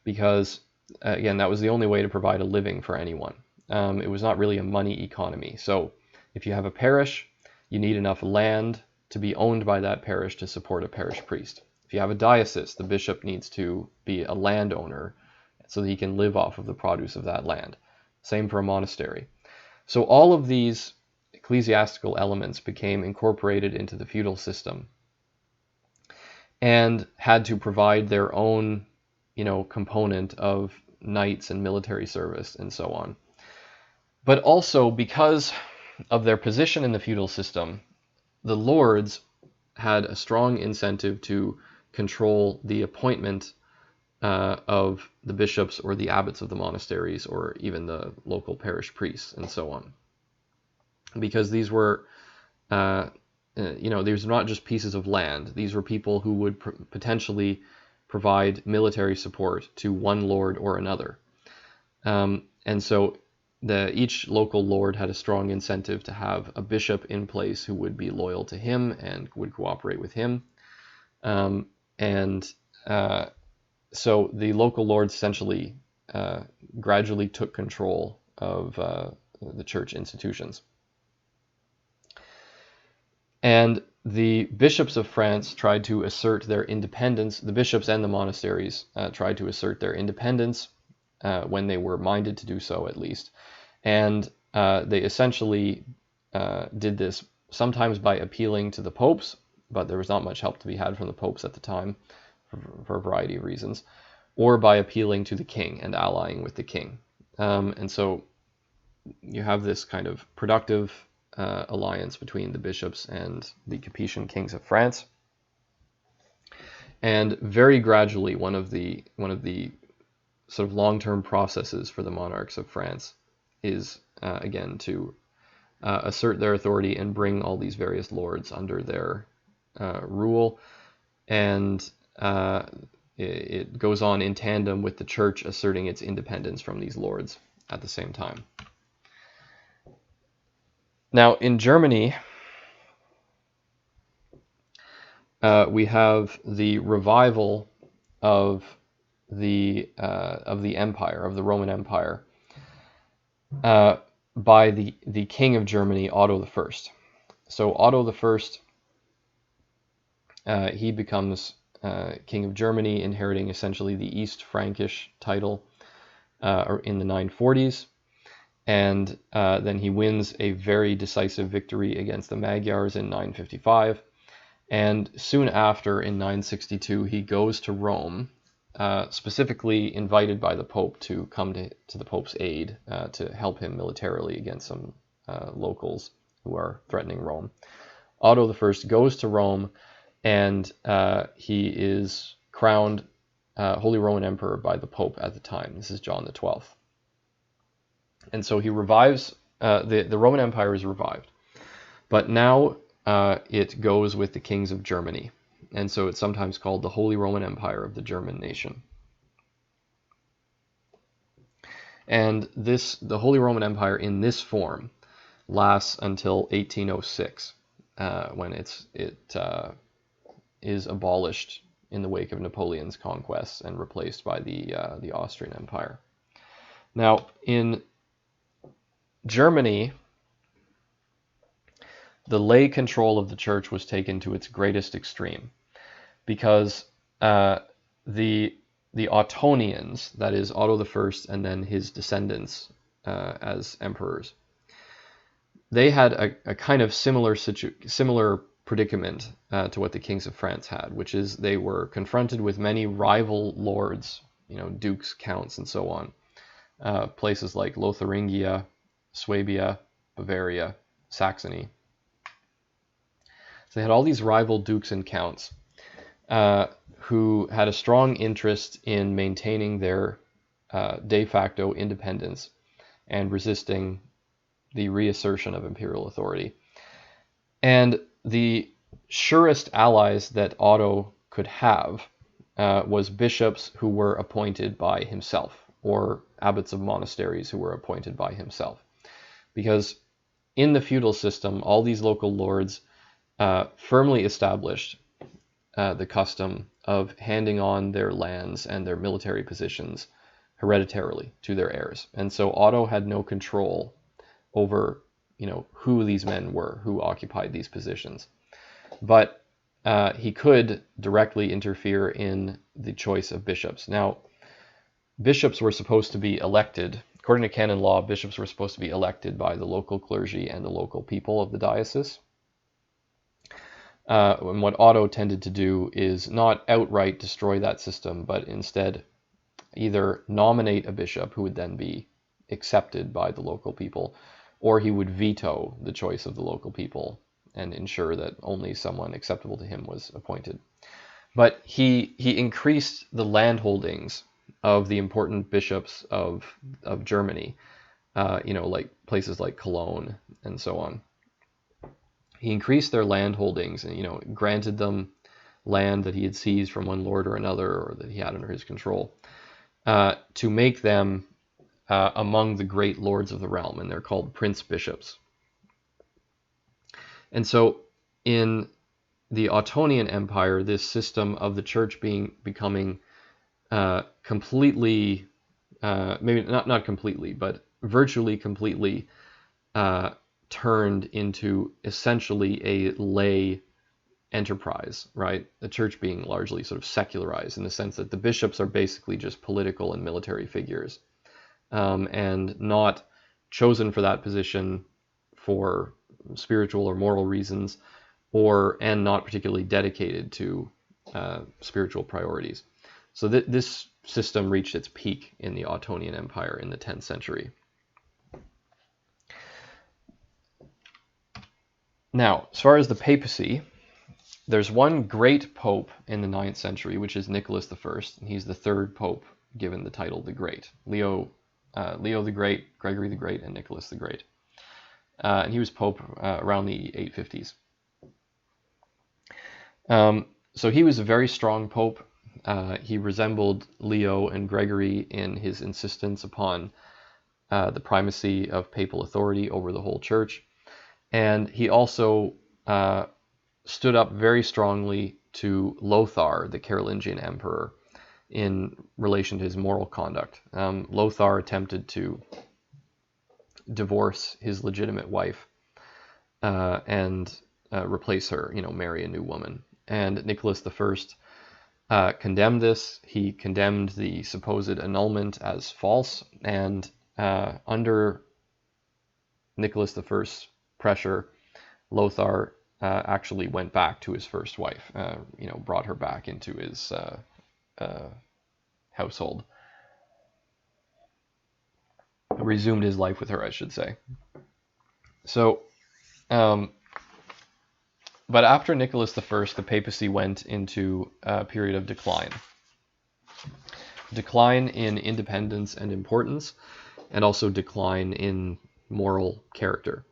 because again, that was the only way to provide a living for anyone. It was not really a money economy. So if you have a parish, you need enough land to be owned by that parish to support a parish priest. If you have a diocese, the bishop needs to be a landowner so that he can live off of the produce of that land. Same for a monastery. So all of these ecclesiastical elements became incorporated into the feudal system and had to provide their own, component of knights and military service and so on. But also, because of their position in the feudal system, the lords had a strong incentive to control the appointment of the bishops or the abbots of the monasteries, or even the local parish priests and so on. Because these were, these were not just pieces of land. These were people who would potentially provide military support to one lord or another. And so each local lord had a strong incentive to have a bishop in place who would be loyal to him and would cooperate with him. So the local lords essentially gradually took control of the church institutions. And the bishops of France tried to assert their independence. The bishops and the monasteries tried to assert their independence when they were minded to do so, at least. And they essentially did this sometimes by appealing to the popes, but there was not much help to be had from the popes at the time for a variety of reasons, or by appealing to the king and allying with the king. And so you have this kind of productive alliance between the bishops and the Capetian kings of France. And very gradually, one of the sort of long-term processes for the monarchs of France is, again, to assert their authority and bring all these various lords under their rule. And it goes on in tandem with the church asserting its independence from these lords at the same time. Now, in Germany, we have the revival of the empire, of the Roman Empire, by the king of Germany, Otto I. So Otto I, he becomes king of Germany, inheriting essentially the East Frankish title in the 940s. And then he wins a very decisive victory against the Magyars in 955. And soon after, in 962, he goes to Rome, specifically invited by the Pope to come to the Pope's aid to help him militarily against some locals who are threatening Rome. Otto I goes to Rome, and he is crowned Holy Roman Emperor by the Pope at the time. This is John XII. And so he revives, the Roman Empire is revived. But now it goes with the kings of Germany. And so it's sometimes called the Holy Roman Empire of the German nation. And the Holy Roman Empire in this form lasts until 1806, when it is abolished in the wake of Napoleon's conquests and replaced by the Austrian Empire. Now, in Germany, the lay control of the church was taken to its greatest extreme, because the Ottonians, that is Otto I and then his descendants as emperors, they had a kind of similar predicament to what the kings of France had, which is they were confronted with many rival lords, dukes, counts, and so on. Places like Lotharingia, Swabia, Bavaria, Saxony. So they had all these rival dukes and counts who had a strong interest in maintaining their de facto independence and resisting the reassertion of imperial authority. And the surest allies that Otto could have was bishops who were appointed by himself, or abbots of monasteries who were appointed by himself. Because in the feudal system, all these local lords firmly established the custom of handing on their lands and their military positions hereditarily to their heirs. And so Otto had no control over, who these men were, who occupied these positions. but he could directly interfere in the choice of bishops. Now, bishops were supposed to be elected. According to canon law, bishops were supposed to be elected by the local clergy and the local people of the diocese. And what Otto tended to do is not outright destroy that system, but instead either nominate a bishop who would then be accepted by the local people, or he would veto the choice of the local people and ensure that only someone acceptable to him was appointed. But he increased the land holdings of the important bishops of Germany, like places like Cologne and so on. He increased their land holdings and granted them land that he had seized from one lord or another, or that he had under his control, to make them among the great lords of the realm, and they're called prince bishops. And so in the Ottonian Empire, this system of the church becoming completely, maybe not completely, but virtually completely turned into essentially a lay enterprise, right? The church being largely sort of secularized in the sense that the bishops are basically just political and military figures, and not chosen for that position for spiritual or moral reasons, and not particularly dedicated to spiritual priorities. So this system reached its peak in the Ottonian Empire in the 10th century. Now, as far as the papacy, there's one great pope in the 9th century, which is Nicholas I. He's the third pope given the title the Great. Leo the Great, Gregory the Great, and Nicholas the Great. And he was pope around the 850s. So he was a very strong pope. He resembled Leo and Gregory in his insistence upon the primacy of papal authority over the whole church. And he also stood up very strongly to Lothar, the Carolingian emperor, in relation to his moral conduct. Lothar attempted to divorce his legitimate wife and replace her, marry a new woman. And Nicholas I condemned this. He condemned the supposed annulment as false, and under Nicholas I's pressure, Lothar actually went back to his first wife, brought her back into his household. Resumed his life with her, I should say. So, but after Nicholas I, the papacy went into a period of decline. Decline in independence and importance, and also decline in moral character.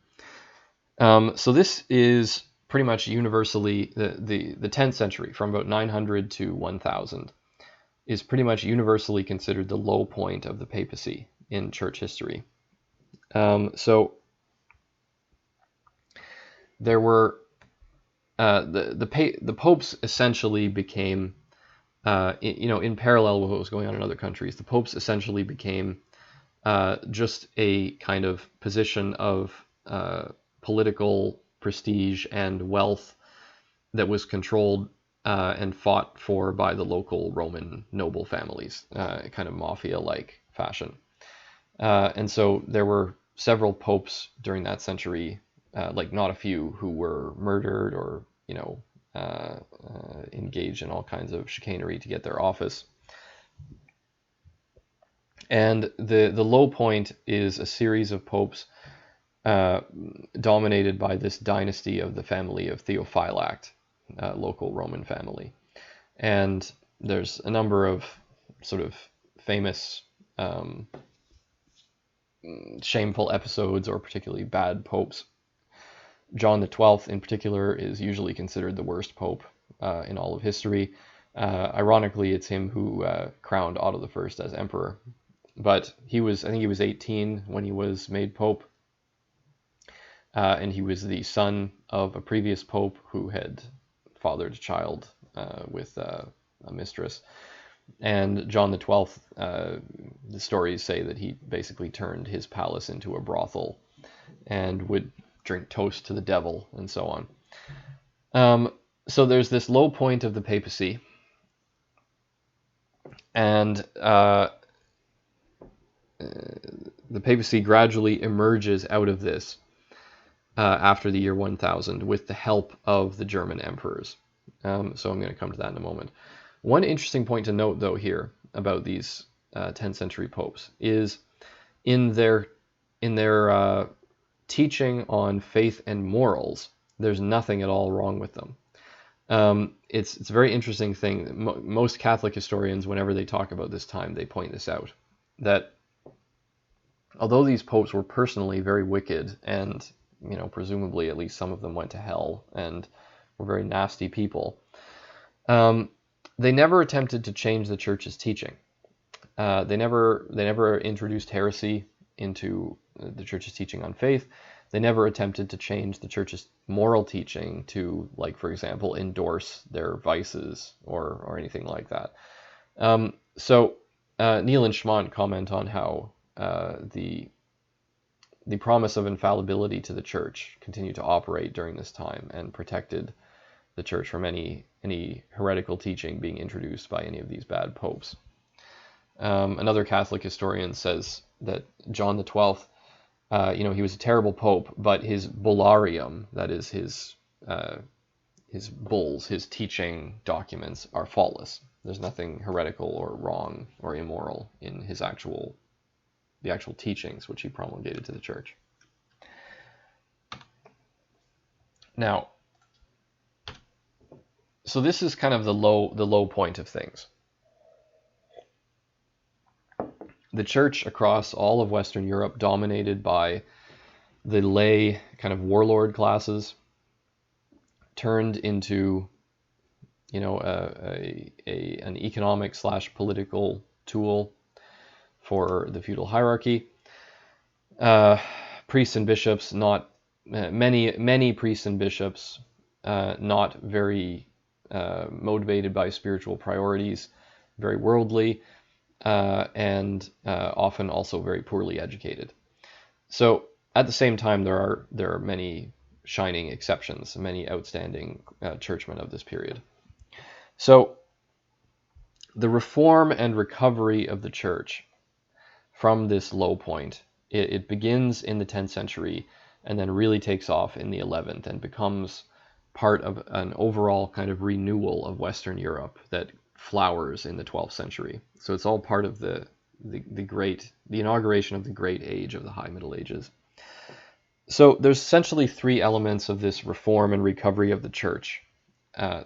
So this is pretty much universally, the 10th century, from about 900 to 1000, is pretty much universally considered the low point of the papacy in church history. So there were the popes essentially became, in parallel with what was going on in other countries, the popes essentially became just a kind of position of political prestige and wealth that was controlled and fought for by the local Roman noble families, kind of mafia-like fashion. And so there were several popes during that century, like not a few, who were murdered or engaged in all kinds of chicanery to get their office. And the low point is a series of popes dominated by this dynasty of the family of Theophylact, local Roman family. And there's a number of sort of famous shameful episodes or particularly bad popes. John the 12th in particular is usually considered the worst pope in all of history. Ironically, it's him who crowned Otto I as emperor. But I think he was 18 when he was made pope. And he was the son of a previous pope who had fathered a child with a mistress. And John the 12th, the stories say that he basically turned his palace into a brothel and would drink toast to the devil and so So there's this low point of the papacy, and the papacy gradually emerges out of this after the year 1000 with the help of the German emperors. So I'm going to come to that in a moment. One interesting point to note, though, here about these 10th century popes is in their teaching on faith and morals, there's nothing at all wrong with them. It's a very interesting thing. Most Catholic historians, whenever they talk about this time, they point this out, that although these popes were personally very wicked, and presumably at least some of them went to hell and were very nasty people, they never attempted to change the church's teaching. They never introduced heresy into the church's teaching on faith. They never attempted to change the church's moral teaching to, like, for example, endorse their vices or anything like that. So Neil and Schmont comment on how the promise of infallibility to the church continued to operate during this time and protected the church from any heretical teaching being introduced by any of these bad popes. Another Catholic historian says that John the XII, he was a terrible pope, but his bullarium, that is his bulls, his teaching documents, are faultless. There's nothing heretical or wrong or immoral in the actual teachings which he promulgated to the church. Now, so this is kind of the low point of things. The church across all of Western Europe, dominated by the lay kind of warlord classes, turned into an economic / political tool for the feudal hierarchy. Priests and bishops, not many priests and bishops, not very motivated by spiritual priorities, very worldly, and often also very poorly educated. So at the same time, there are many shining exceptions, many outstanding churchmen of this period. So the reform and recovery of the church from this low point, it begins in the 10th century and then really takes off in the 11th and becomes part of an overall kind of renewal of Western Europe that flowers in the 12th century. So it's all part of the inauguration of the great age of the High Middle Ages. So there's essentially three elements of this reform and recovery of the church.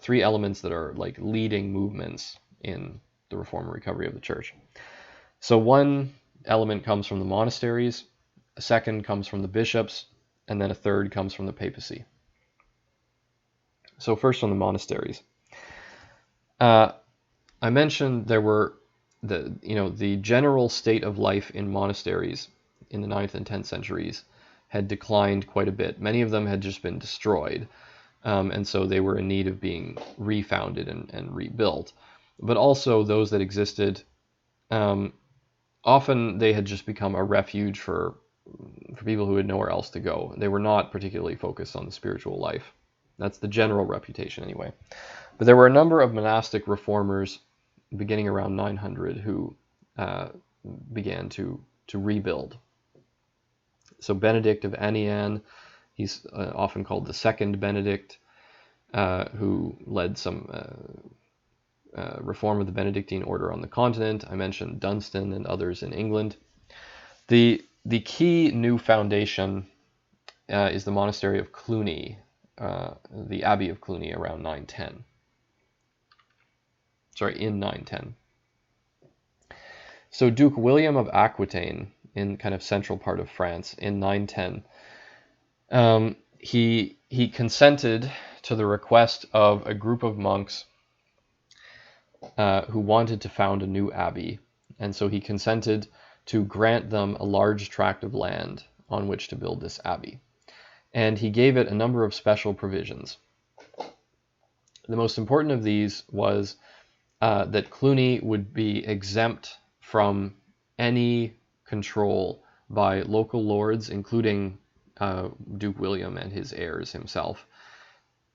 Three elements that are like leading movements in the reform and recovery of the church. So one element comes from the monasteries, a second comes from the bishops, and then a third comes from the papacy. So first from the monasteries. I mentioned there were the general state of life in monasteries in the 9th and 10th centuries had declined quite a bit. Many of them had just been destroyed, and so they were in need of being refounded and rebuilt. But also those that existed, often they had just become a refuge for people who had nowhere else to go. They were not particularly focused on the spiritual life. That's the general reputation anyway. But there were a number of monastic reformers beginning around 900 who began to rebuild. So Benedict of Anian, he's often called the second Benedict, who led some reform of the Benedictine order on the continent. I mentioned Dunstan and others in England. The key new foundation is the monastery of Cluny, the Abbey of Cluny around 910. In 910. So Duke William of Aquitaine, in kind of central part of France, in 910, he consented to the request of a group of monks who wanted to found a new abbey, and so he consented to grant them a large tract of land on which to build this abbey, and he gave it a number of special provisions. The most important of these was that Cluny would be exempt from any control by local lords, including Duke William and his heirs himself.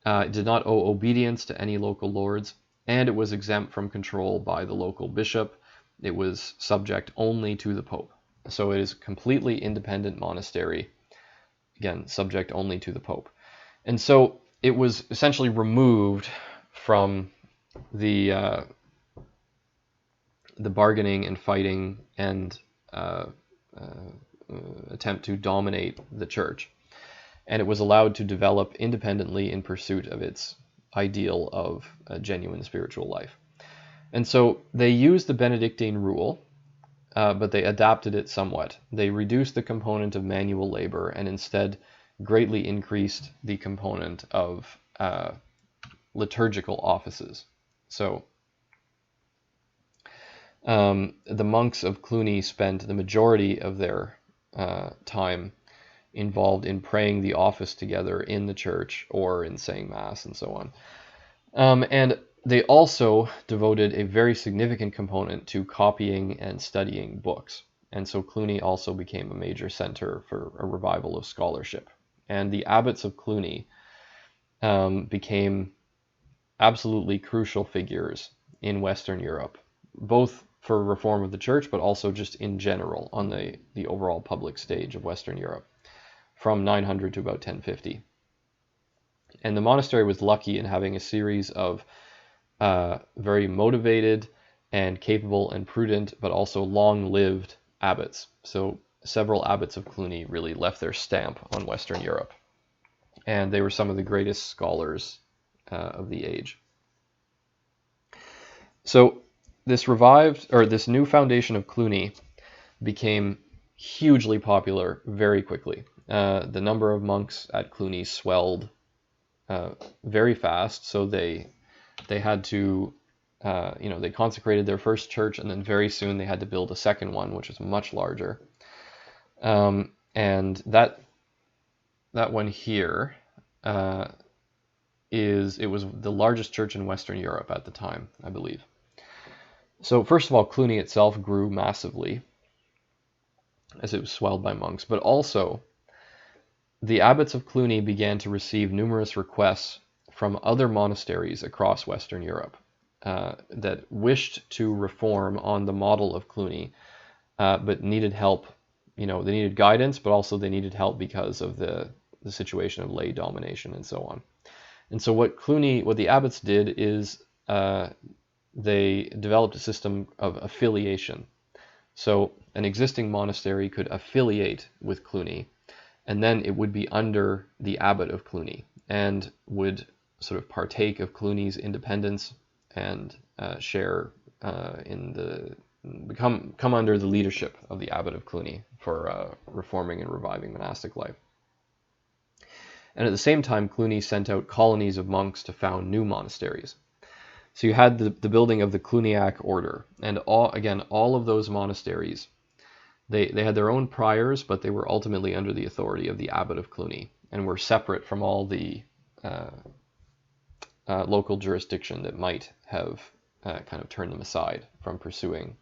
It did not owe obedience to any local lords, and it was exempt from control by the local bishop. It was subject only to the Pope. So it is a completely independent monastery, again, subject only to the Pope. And so it was essentially removed from the bargaining and fighting and attempt to dominate the church. And it was allowed to develop independently in pursuit of its ideal of a genuine spiritual life. And so they used the Benedictine rule, but they adapted it somewhat. They reduced the component of manual labor and instead greatly increased the component of liturgical offices. So the monks of Cluny spent the majority of their time involved in praying the office together in the church or in saying Mass and so on. And they also devoted a very significant component to copying and studying books. And so Cluny also became a major center for a revival of scholarship. And the abbots of Cluny became absolutely crucial figures in Western Europe, both for reform of the church, but also just in general on the overall public stage of Western Europe, from 900 to about 1050. And the monastery was lucky in having a series of very motivated and capable and prudent, but also long-lived abbots. So several abbots of Cluny really left their stamp on Western Europe. And they were some of the greatest scholars of the age. So this new foundation of Cluny became hugely popular very quickly. The number of monks at Cluny swelled very fast, so they had to, they consecrated their first church, and then very soon they had to build a second one, which was much larger. And that one here it was the largest church in Western Europe at the time, I believe. So first of all, Cluny itself grew massively as it was swelled by monks, but also the abbots of Cluny began to receive numerous requests from other monasteries across Western Europe that wished to reform on the model of Cluny, but needed help. They needed guidance, but also they needed help because of the situation of lay domination and so on. And so what the abbots did is they developed a system of affiliation. So an existing monastery could affiliate with Cluny, and then it would be under the abbot of Cluny and would sort of partake of Cluny's independence and share come under the leadership of the abbot of Cluny for reforming and reviving monastic life. And at the same time, Cluny sent out colonies of monks to found new monasteries. So you had the building of the Cluniac order, and all of those monasteries, they had their own priors, but they were ultimately under the authority of the abbot of Cluny and were separate from all the local jurisdiction that might have kind of turned them aside from pursuing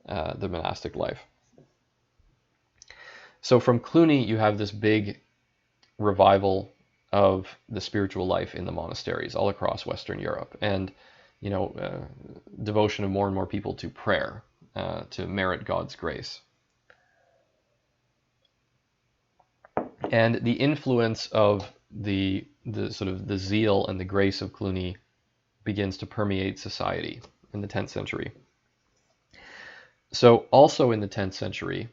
the monastic life. So from Cluny, you have this big revival of the spiritual life in the monasteries all across Western Europe, and devotion of more and more people to prayer to merit God's grace. And the influence of the sort of the zeal and the grace of Cluny begins to permeate society in the 10th century. So also in the 10th century,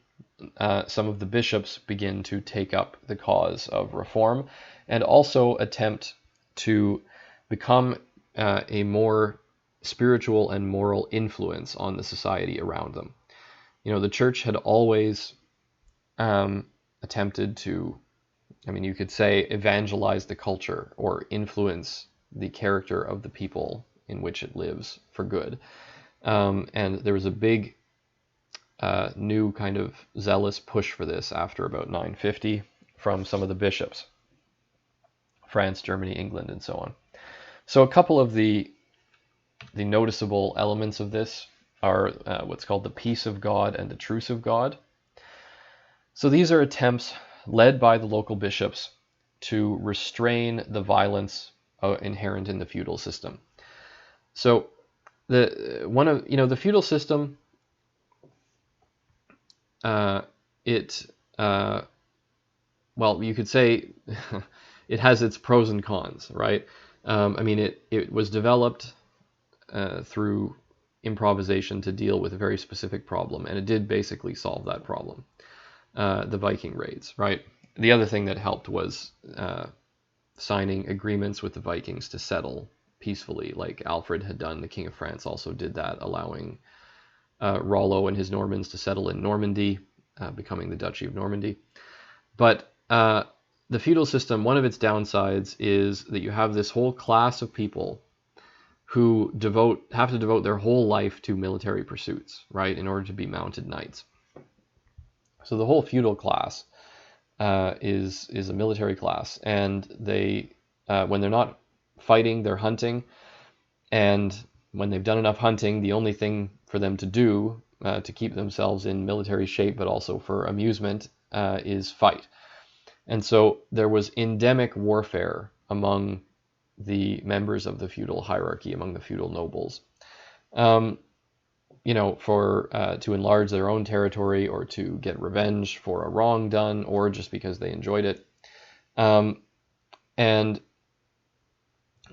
some of the bishops begin to take up the cause of reform and also attempt to become a more spiritual and moral influence on the society around them. The church had always attempted to, you could say, evangelize the culture or influence the character of the people in which it lives for good. And there was a big new kind of zealous push for this after about 950 from some of the bishops, France, Germany, England, and so on. So a couple of the noticeable elements of this are what's called the peace of God and the truce of God. So these are attempts led by the local bishops to restrain the violence inherent in the feudal system. So the feudal system, it well, you could say it has its pros and cons, right? It was developed through improvisation to deal with a very specific problem, and it did basically solve that problem. The Viking raids, right? The other thing that helped was signing agreements with the Vikings to settle peacefully, like Alfred had done. The King of France also did that, allowing Rollo and his Normans to settle in Normandy, becoming the Duchy of Normandy. But the feudal system, one of its downsides is that you have this whole class of people who have to devote their whole life to military pursuits, right, in order to be mounted knights. So the whole feudal class is a military class, and they, when they're not fighting, they're hunting, and when they've done enough hunting, the only thing for them to do to keep themselves in military shape, but also for amusement, is fight. And so there was endemic warfare among the members of the feudal hierarchy, among the feudal nobles, to enlarge their own territory, or to get revenge for a wrong done, or just because they enjoyed it. And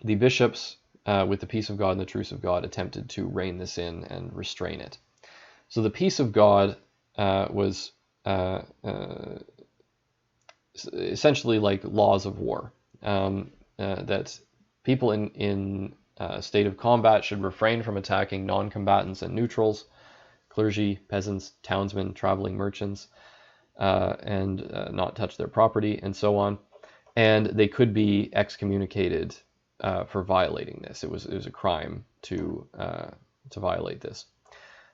the bishops, with the peace of God and the truce of God, attempted to rein this in and restrain it. So the peace of God was essentially like laws of war, that people in a state of combat should refrain from attacking non-combatants and neutrals, clergy, peasants, townsmen, traveling merchants, and not touch their property, and so on. And they could be excommunicated for violating this. It was a crime to violate this.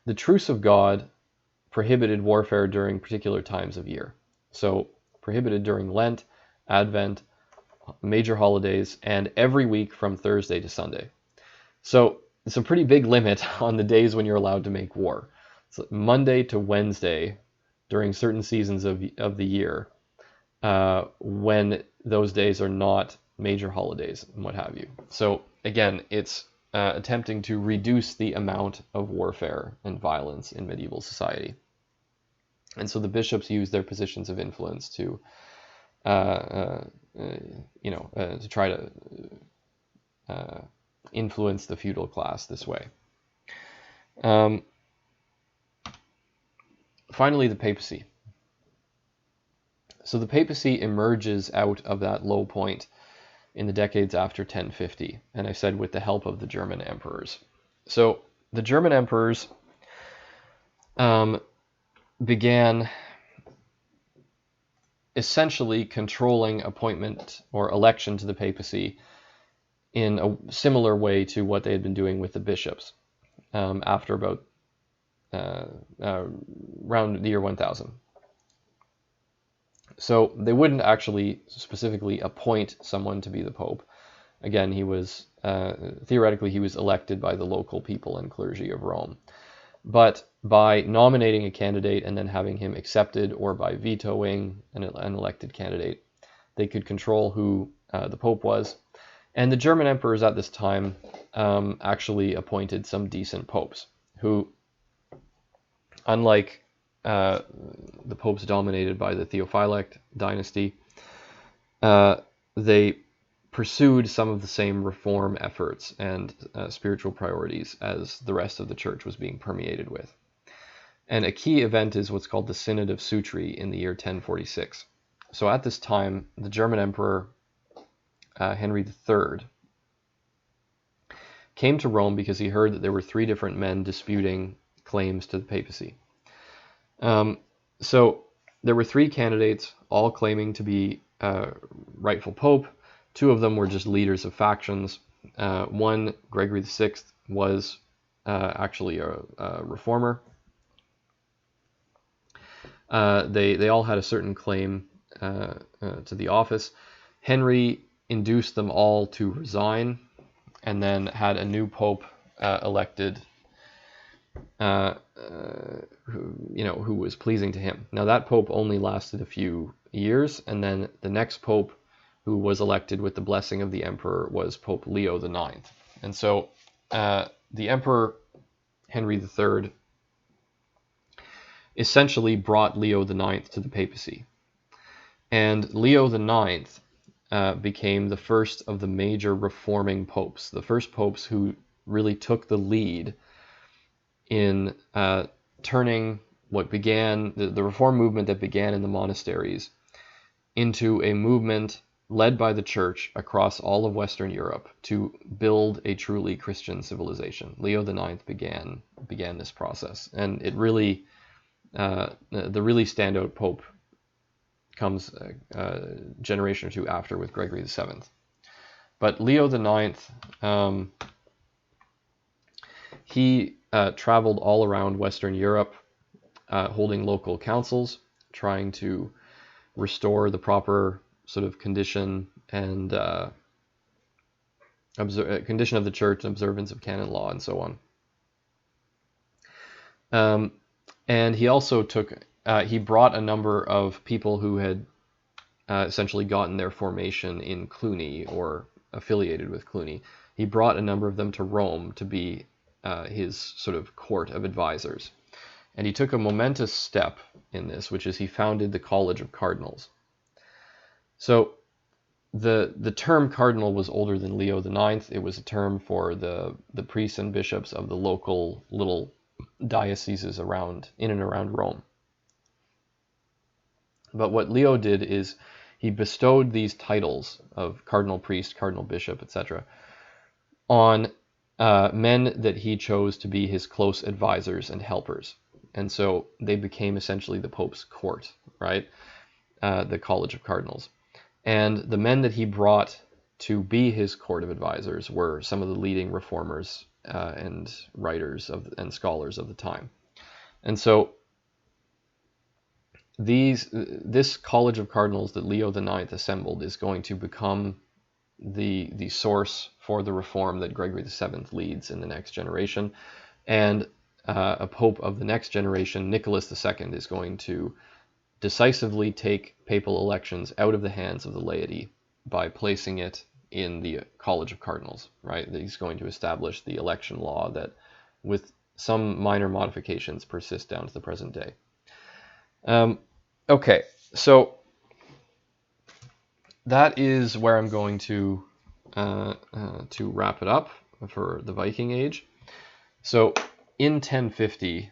The truce of God prohibited warfare during particular times of year. So prohibited during Lent, Advent, major holidays, and every week from Thursday to Sunday. So it's a pretty big limit on the days when you're allowed to make war. So Monday to Wednesday during certain seasons of the year, when those days are not major holidays and what have you. So again, it's attempting to reduce the amount of warfare and violence in medieval society. And so the bishops used their positions of influence to try to influence the feudal class this way. Finally, the papacy. So the papacy emerges out of that low point in the decades after 1050, and I said with the help of the German emperors. So the German emperors began essentially controlling appointment or election to the papacy in a similar way to what they had been doing with the bishops after about around the year 1000. So they wouldn't actually specifically appoint someone to be the pope. Again, he was theoretically he was elected by the local people and clergy of Rome. But by nominating a candidate and then having him accepted, or by vetoing an elected candidate, they could control who the pope was. And the German emperors at this time actually appointed some decent popes who, unlike the popes dominated by the Theophylacte dynasty, they pursued some of the same reform efforts and spiritual priorities as the rest of the church was being permeated with. And a key event is what's called the Synod of Sutri in the year 1046. So at this time, the German Emperor Henry III came to Rome because he heard that there were three different men disputing claims to the papacy. So there were three candidates, all claiming to be rightful pope. Two of them were just leaders of factions. One, Gregory VI, was actually a reformer. They all had a certain claim to the office. Henry induced them all to resign, and then had a new pope elected, who was pleasing to him. Now that pope only lasted a few years, and then the next pope who was elected with the blessing of the emperor, was Pope Leo IX. And so the Emperor Henry III essentially brought Leo IX to the papacy. And Leo IX became the first of the major reforming popes, the first popes who really took the lead in turning what began, the reform movement that began in the monasteries, into a movement led by the church across all of Western Europe to build a truly Christian civilization. Leo IX began this process, and it really, the really standout pope comes a generation or two after with Gregory VII. But Leo IX, he traveled all around Western Europe, holding local councils, trying to restore the proper sort of condition and condition of the church and observance of canon law and so on. And he also he brought a number of people who had essentially gotten their formation in Cluny or affiliated with Cluny. He brought a number of them to Rome to be his sort of court of advisors. And he took a momentous step in this, which is he founded the College of Cardinals. So the term cardinal was older than Leo IX. It was a term for the priests and bishops of the local little dioceses in and around Rome. But what Leo did is he bestowed these titles of cardinal priest, cardinal bishop, etc. on men that he chose to be his close advisors and helpers. And so they became essentially the Pope's court, right? The College of Cardinals. And the men that he brought to be his court of advisors were some of the leading reformers and writers and scholars of the time. And so this College of Cardinals that Leo IX assembled is going to become the source for the reform that Gregory VII leads in the next generation. And a pope of the next generation, Nicholas II, is going to decisively take papal elections out of the hands of the laity by placing it in the College of Cardinals, right? He's going to establish the election law that, with some minor modifications, persists down to the present day. Okay, so that is where I'm going to wrap it up for the Viking Age. So in 1050,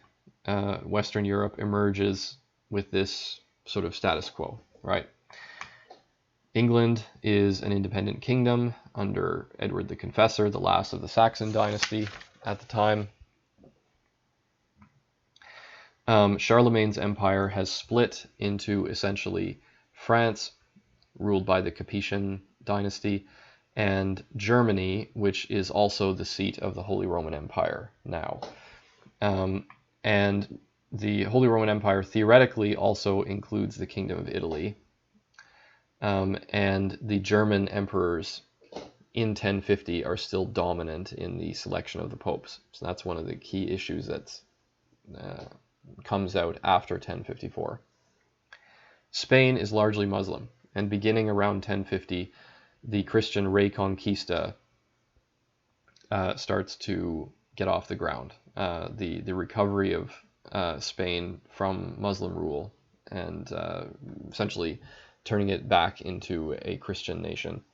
Western Europe emerges with this sort of status quo, right? England is an independent kingdom under Edward the Confessor, the last of the Saxon dynasty at the time. Charlemagne's empire has split into essentially France, ruled by the Capetian dynasty, and Germany, which is also the seat of the Holy Roman Empire now. And the Holy Roman Empire theoretically also includes the Kingdom of Italy. And the German emperors in 1050 are still dominant in the selection of the popes. So that's one of the key issues that comes out after 1054. Spain is largely Muslim, and beginning around 1050, the Christian Reconquista starts to get off the ground. The recovery of Spain from Muslim rule and essentially turning it back into a Christian nation.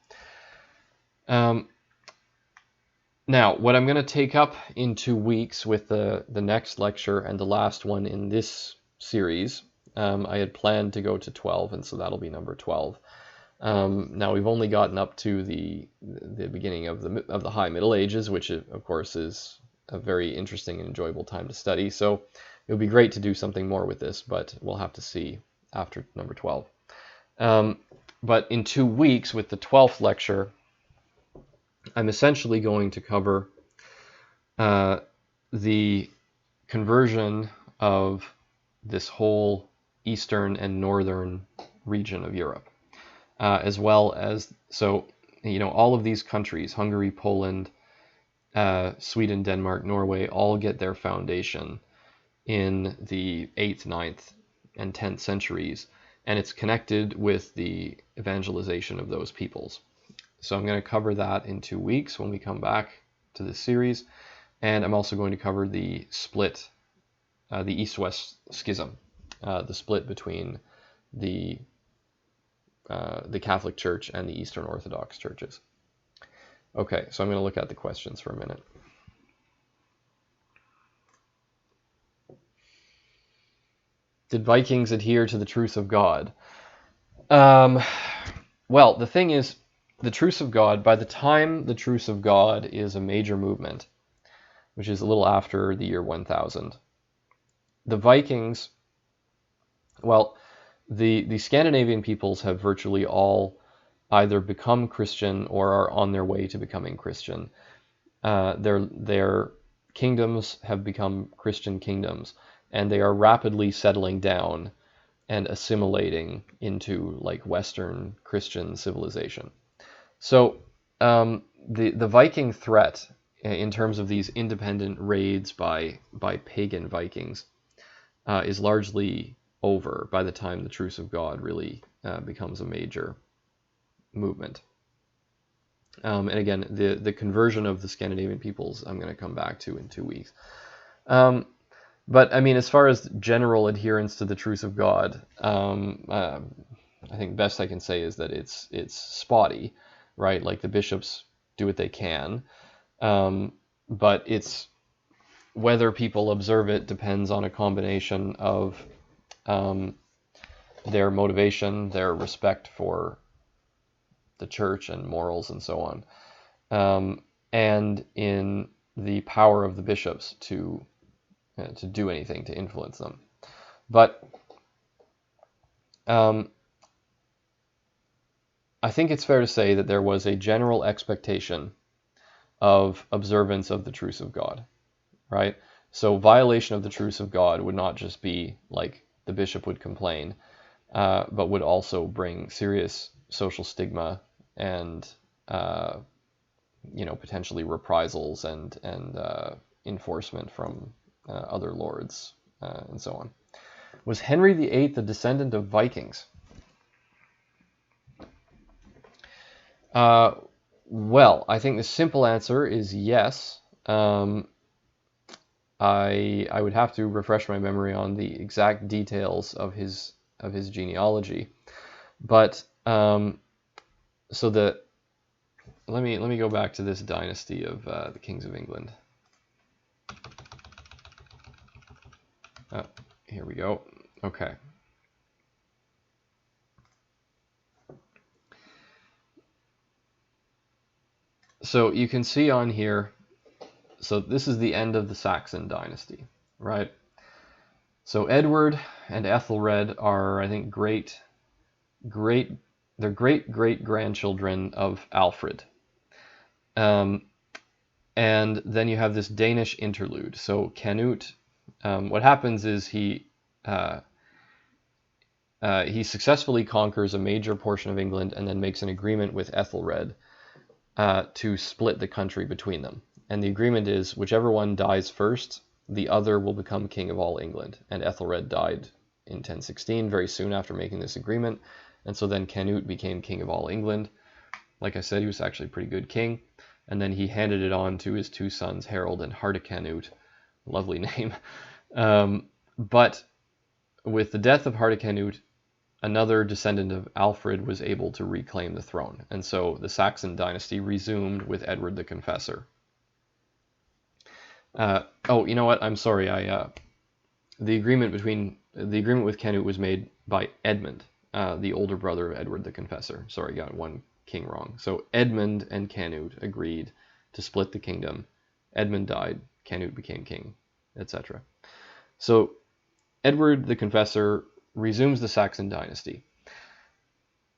Now, what I'm going to take up in 2 weeks with the next lecture and the last one in this series, I had planned to go to 12, and so that'll be number 12. Now we've only gotten up to the beginning of the High Middle Ages, which of course is a very interesting and enjoyable time to study. So it would be great to do something more with this, but we'll have to see after number 12. But in 2 weeks with the 12th lecture, I'm essentially going to cover the conversion of this whole eastern and northern region of Europe, as well as, so, all of these countries, Hungary, Poland, Sweden, Denmark, Norway, all get their foundation in the 8th, 9th, and 10th centuries and it's connected with the evangelization of those peoples. So I'm going to cover that in 2 weeks when we come back to this series, and I'm also going to cover the split, the East-West Schism, the split between the Catholic Church and the Eastern Orthodox churches. Okay, so I'm going to look at the questions for a minute. Did Vikings adhere to the truth of God? Well, the thing is, the truth of God, by the time the truth of God is a major movement, which is a little after the year 1000, the Vikings, well, the Scandinavian peoples have virtually all either become Christian or are on their way to becoming Christian. Their kingdoms have become Christian kingdoms, and they are rapidly settling down and assimilating into like Western Christian civilization. So the Viking threat, in terms of these independent raids by pagan Vikings, is largely over by the time the Truce of God really becomes a major movement. And again, the conversion of the Scandinavian peoples I'm going to come back to in 2 weeks. But I mean, as far as general adherence to the truth of God, I think best I can say is that it's spotty, right? Like the bishops do what they can, but it's whether people observe it depends on a combination of their motivation, their respect for the church and morals and so on, and in the power of the bishops to do anything to influence them. But I think it's fair to say that there was a general expectation of observance of the truths of God, right? So violation of the truths of God would not just be like the bishop would complain, but would also bring serious social stigma and potentially reprisals and enforcement from other lords and so on. Was Henry VIII a descendant of Vikings? Well, I think the simple answer is yes. I would have to refresh my memory on the exact details of his genealogy, but so let me go back to this dynasty of the kings of England. Here we go. Okay. So you can see on here, so this is the end of the Saxon dynasty, right? So Edward and Ethelred are, I think, they're great-great-grandchildren of Alfred. And then you have this Danish interlude. So Canute, what happens is he successfully conquers a major portion of England and then makes an agreement with Ethelred to split the country between them. And the agreement is whichever one dies first, the other will become king of all England. And Ethelred died in 1016, very soon after making this agreement. And so then Canute became king of all England. Like I said, he was actually a pretty good king. And then he handed it on to his two sons, Harold and Hardicanute. Lovely name. But with the death of Hardicanute, another descendant of Alfred was able to reclaim the throne. And so the Saxon dynasty resumed with Edward the Confessor. Oh, you know what? I'm sorry. The agreement with Canute was made by Edmund, the older brother of Edward the Confessor. Sorry, got one king wrong. So Edmund and Canute agreed to split the kingdom. Edmund died, Canute became king, etc. So Edward the Confessor resumes the Saxon dynasty.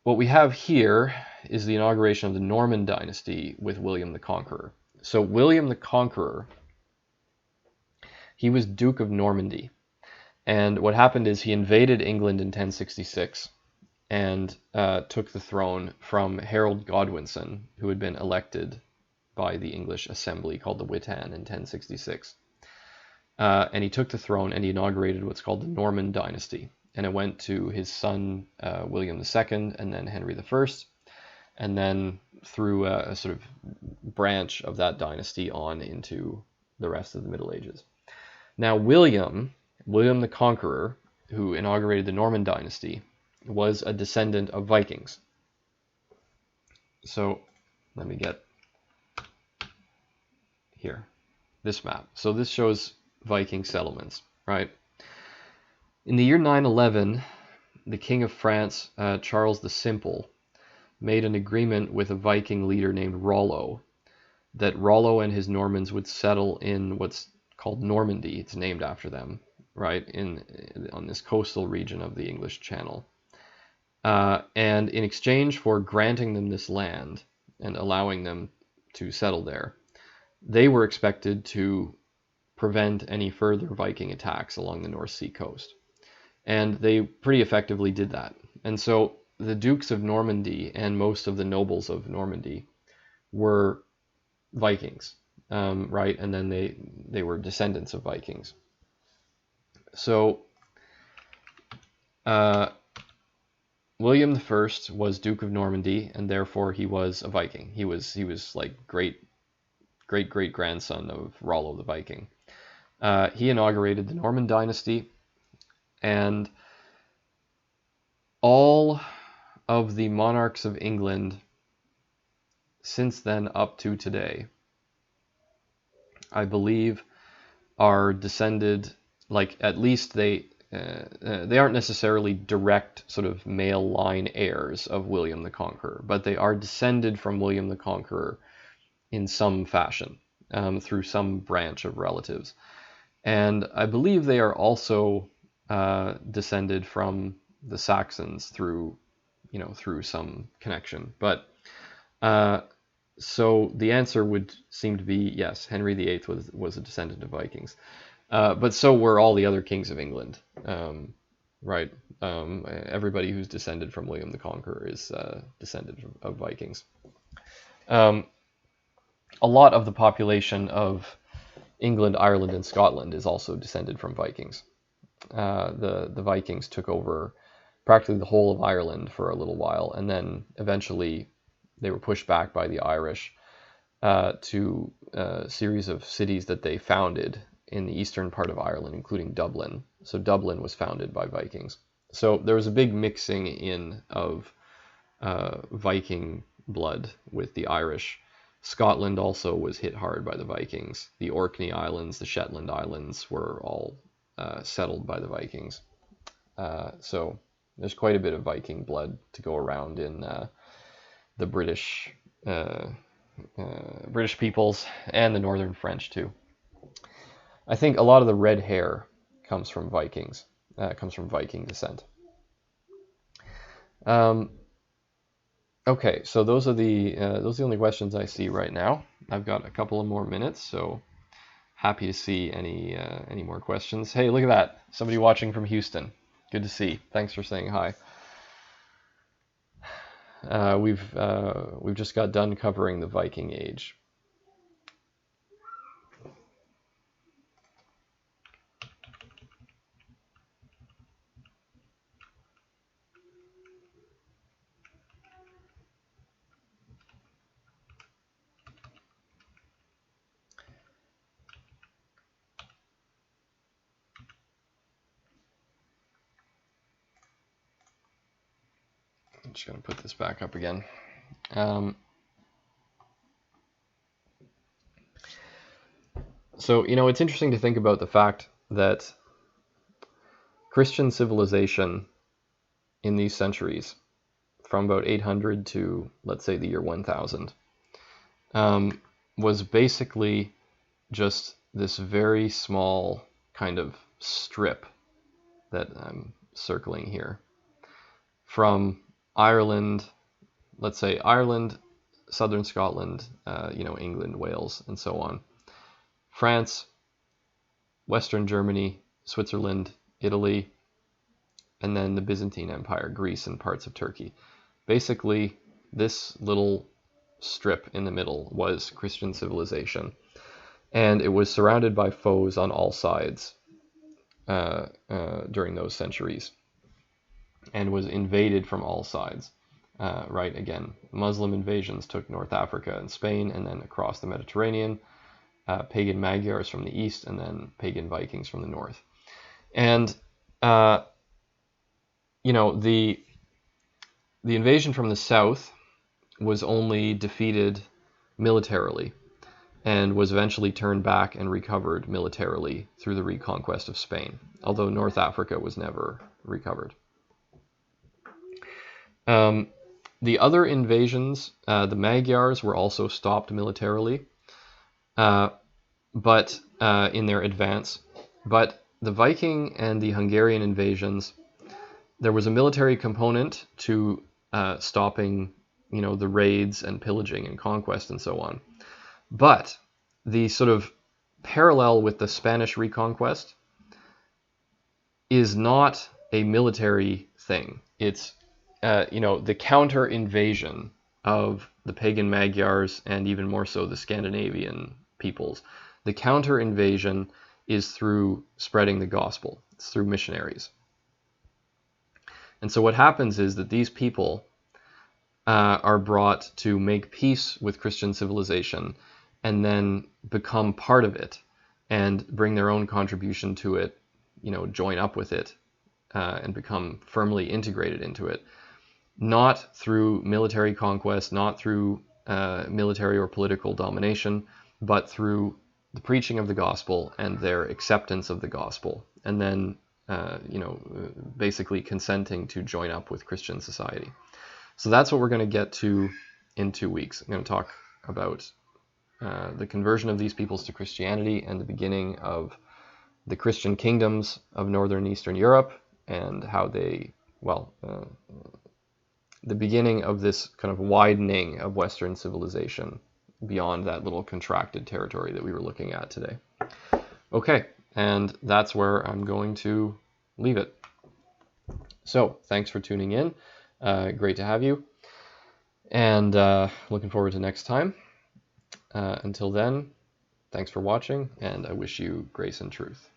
What we have here is the inauguration of the Norman dynasty with William the Conqueror. So William the Conqueror, he was Duke of Normandy. And what happened is he invaded England in 1066 and took the throne from Harold Godwinson, who had been elected by the English assembly called the Witan in 1066. And he took the throne and he inaugurated what's called the Norman dynasty. and it went to his son William II, and then Henry I, and then through a sort of branch of that dynasty on into the rest of the Middle Ages. Now, William the Conqueror, who inaugurated the Norman dynasty, was a descendant of Vikings. So let me get here this map. So this shows Viking settlements, right? In the year 911, the King of France, Charles the Simple, made an agreement with a Viking leader named Rollo that Rollo and his Normans would settle in what's called Normandy. It's named after them, right, on this coastal region of the English Channel. And in exchange for granting them this land and allowing them to settle there, they were expected to prevent any further Viking attacks along the North Sea coast. And they pretty effectively did that. And so the Dukes of Normandy and most of the nobles of Normandy were Vikings, right? And then they were descendants of Vikings. So William I was Duke of Normandy, and therefore he was a Viking. He was like great grandson of Rollo the Viking. He inaugurated the Norman dynasty, and all of the monarchs of England since then up to today, I believe, are descended, like at least they aren't necessarily direct sort of male line heirs of William the Conqueror, but they are descended from William the Conqueror in some fashion, through some branch of relatives. And I believe they are also descended from the Saxons through some connection. But so the answer would seem to be yes, Henry VIII was a descendant of Vikings. But so were all the other kings of England, right? Everybody who's descended from William the Conqueror is descended of Vikings. A lot of the population of England, Ireland, and Scotland is also descended from Vikings. The Vikings took over practically the whole of Ireland for a little while, and then eventually they were pushed back by the Irish to a series of cities that they founded in the eastern part of Ireland, including Dublin. So Dublin was founded by Vikings. So there was a big mixing in of Viking blood with the Irish. Scotland also was hit hard by the Vikings. The Orkney Islands, the Shetland Islands were all settled by the Vikings. So there's quite a bit of Viking blood to go around in the British peoples and the Northern French too. I think a lot of the red hair comes from Vikings, comes from Viking descent. Okay, so those are the only questions I see right now. I've got a couple of more minutes, so happy to see any more questions. Hey, look at that! Somebody watching from Houston. Good to see. Thanks for saying hi. We've just got done covering the Viking Age. I'm just going to put this back up again. So, it's interesting to think about the fact that Christian civilization in these centuries, from about 800 to, let's say, the year 1000, was basically just this very small kind of strip that I'm circling here from Ireland, let's say Ireland, southern Scotland, England, Wales, and so on. France, Western Germany, Switzerland, Italy, and then the Byzantine Empire, Greece, and parts of Turkey. Basically, this little strip in the middle was Christian civilization, and it was surrounded by foes on all sides during those centuries. and was invaded from all sides. Right, again, Muslim invasions took North Africa and Spain, and then across the Mediterranean, pagan Magyars from the east, and then pagan Vikings from the north. And the invasion from the south was only defeated militarily, and was eventually turned back and recovered militarily through the reconquest of Spain, although North Africa was never recovered. The other invasions, the Magyars were also stopped militarily, but in their advance. But the Viking and the Hungarian invasions, there was a military component to stopping, the raids and pillaging and conquest and so on. But the sort of parallel with the Spanish reconquest is not a military thing. It's the counter invasion of the pagan Magyars, and even more so the Scandinavian peoples. The counter invasion is through spreading the gospel. It's through missionaries. And so what happens is that these people are brought to make peace with Christian civilization, and then become part of it and bring their own contribution to it, join up with it, and become firmly integrated into it. Not through military conquest, not through military or political domination, but through the preaching of the gospel and their acceptance of the gospel, and then basically consenting to join up with Christian society. So that's what we're going to get to in 2 weeks. I'm going to talk about the conversion of these peoples to Christianity and the beginning of the Christian kingdoms of Northern and Eastern Europe, and how they, the beginning of this kind of widening of Western civilization beyond that little contracted territory that we were looking at today. Okay, and that's where I'm going to leave it. So, thanks for tuning in. Great to have you. And looking forward to next time. Until then, thanks for watching, and I wish you grace and truth.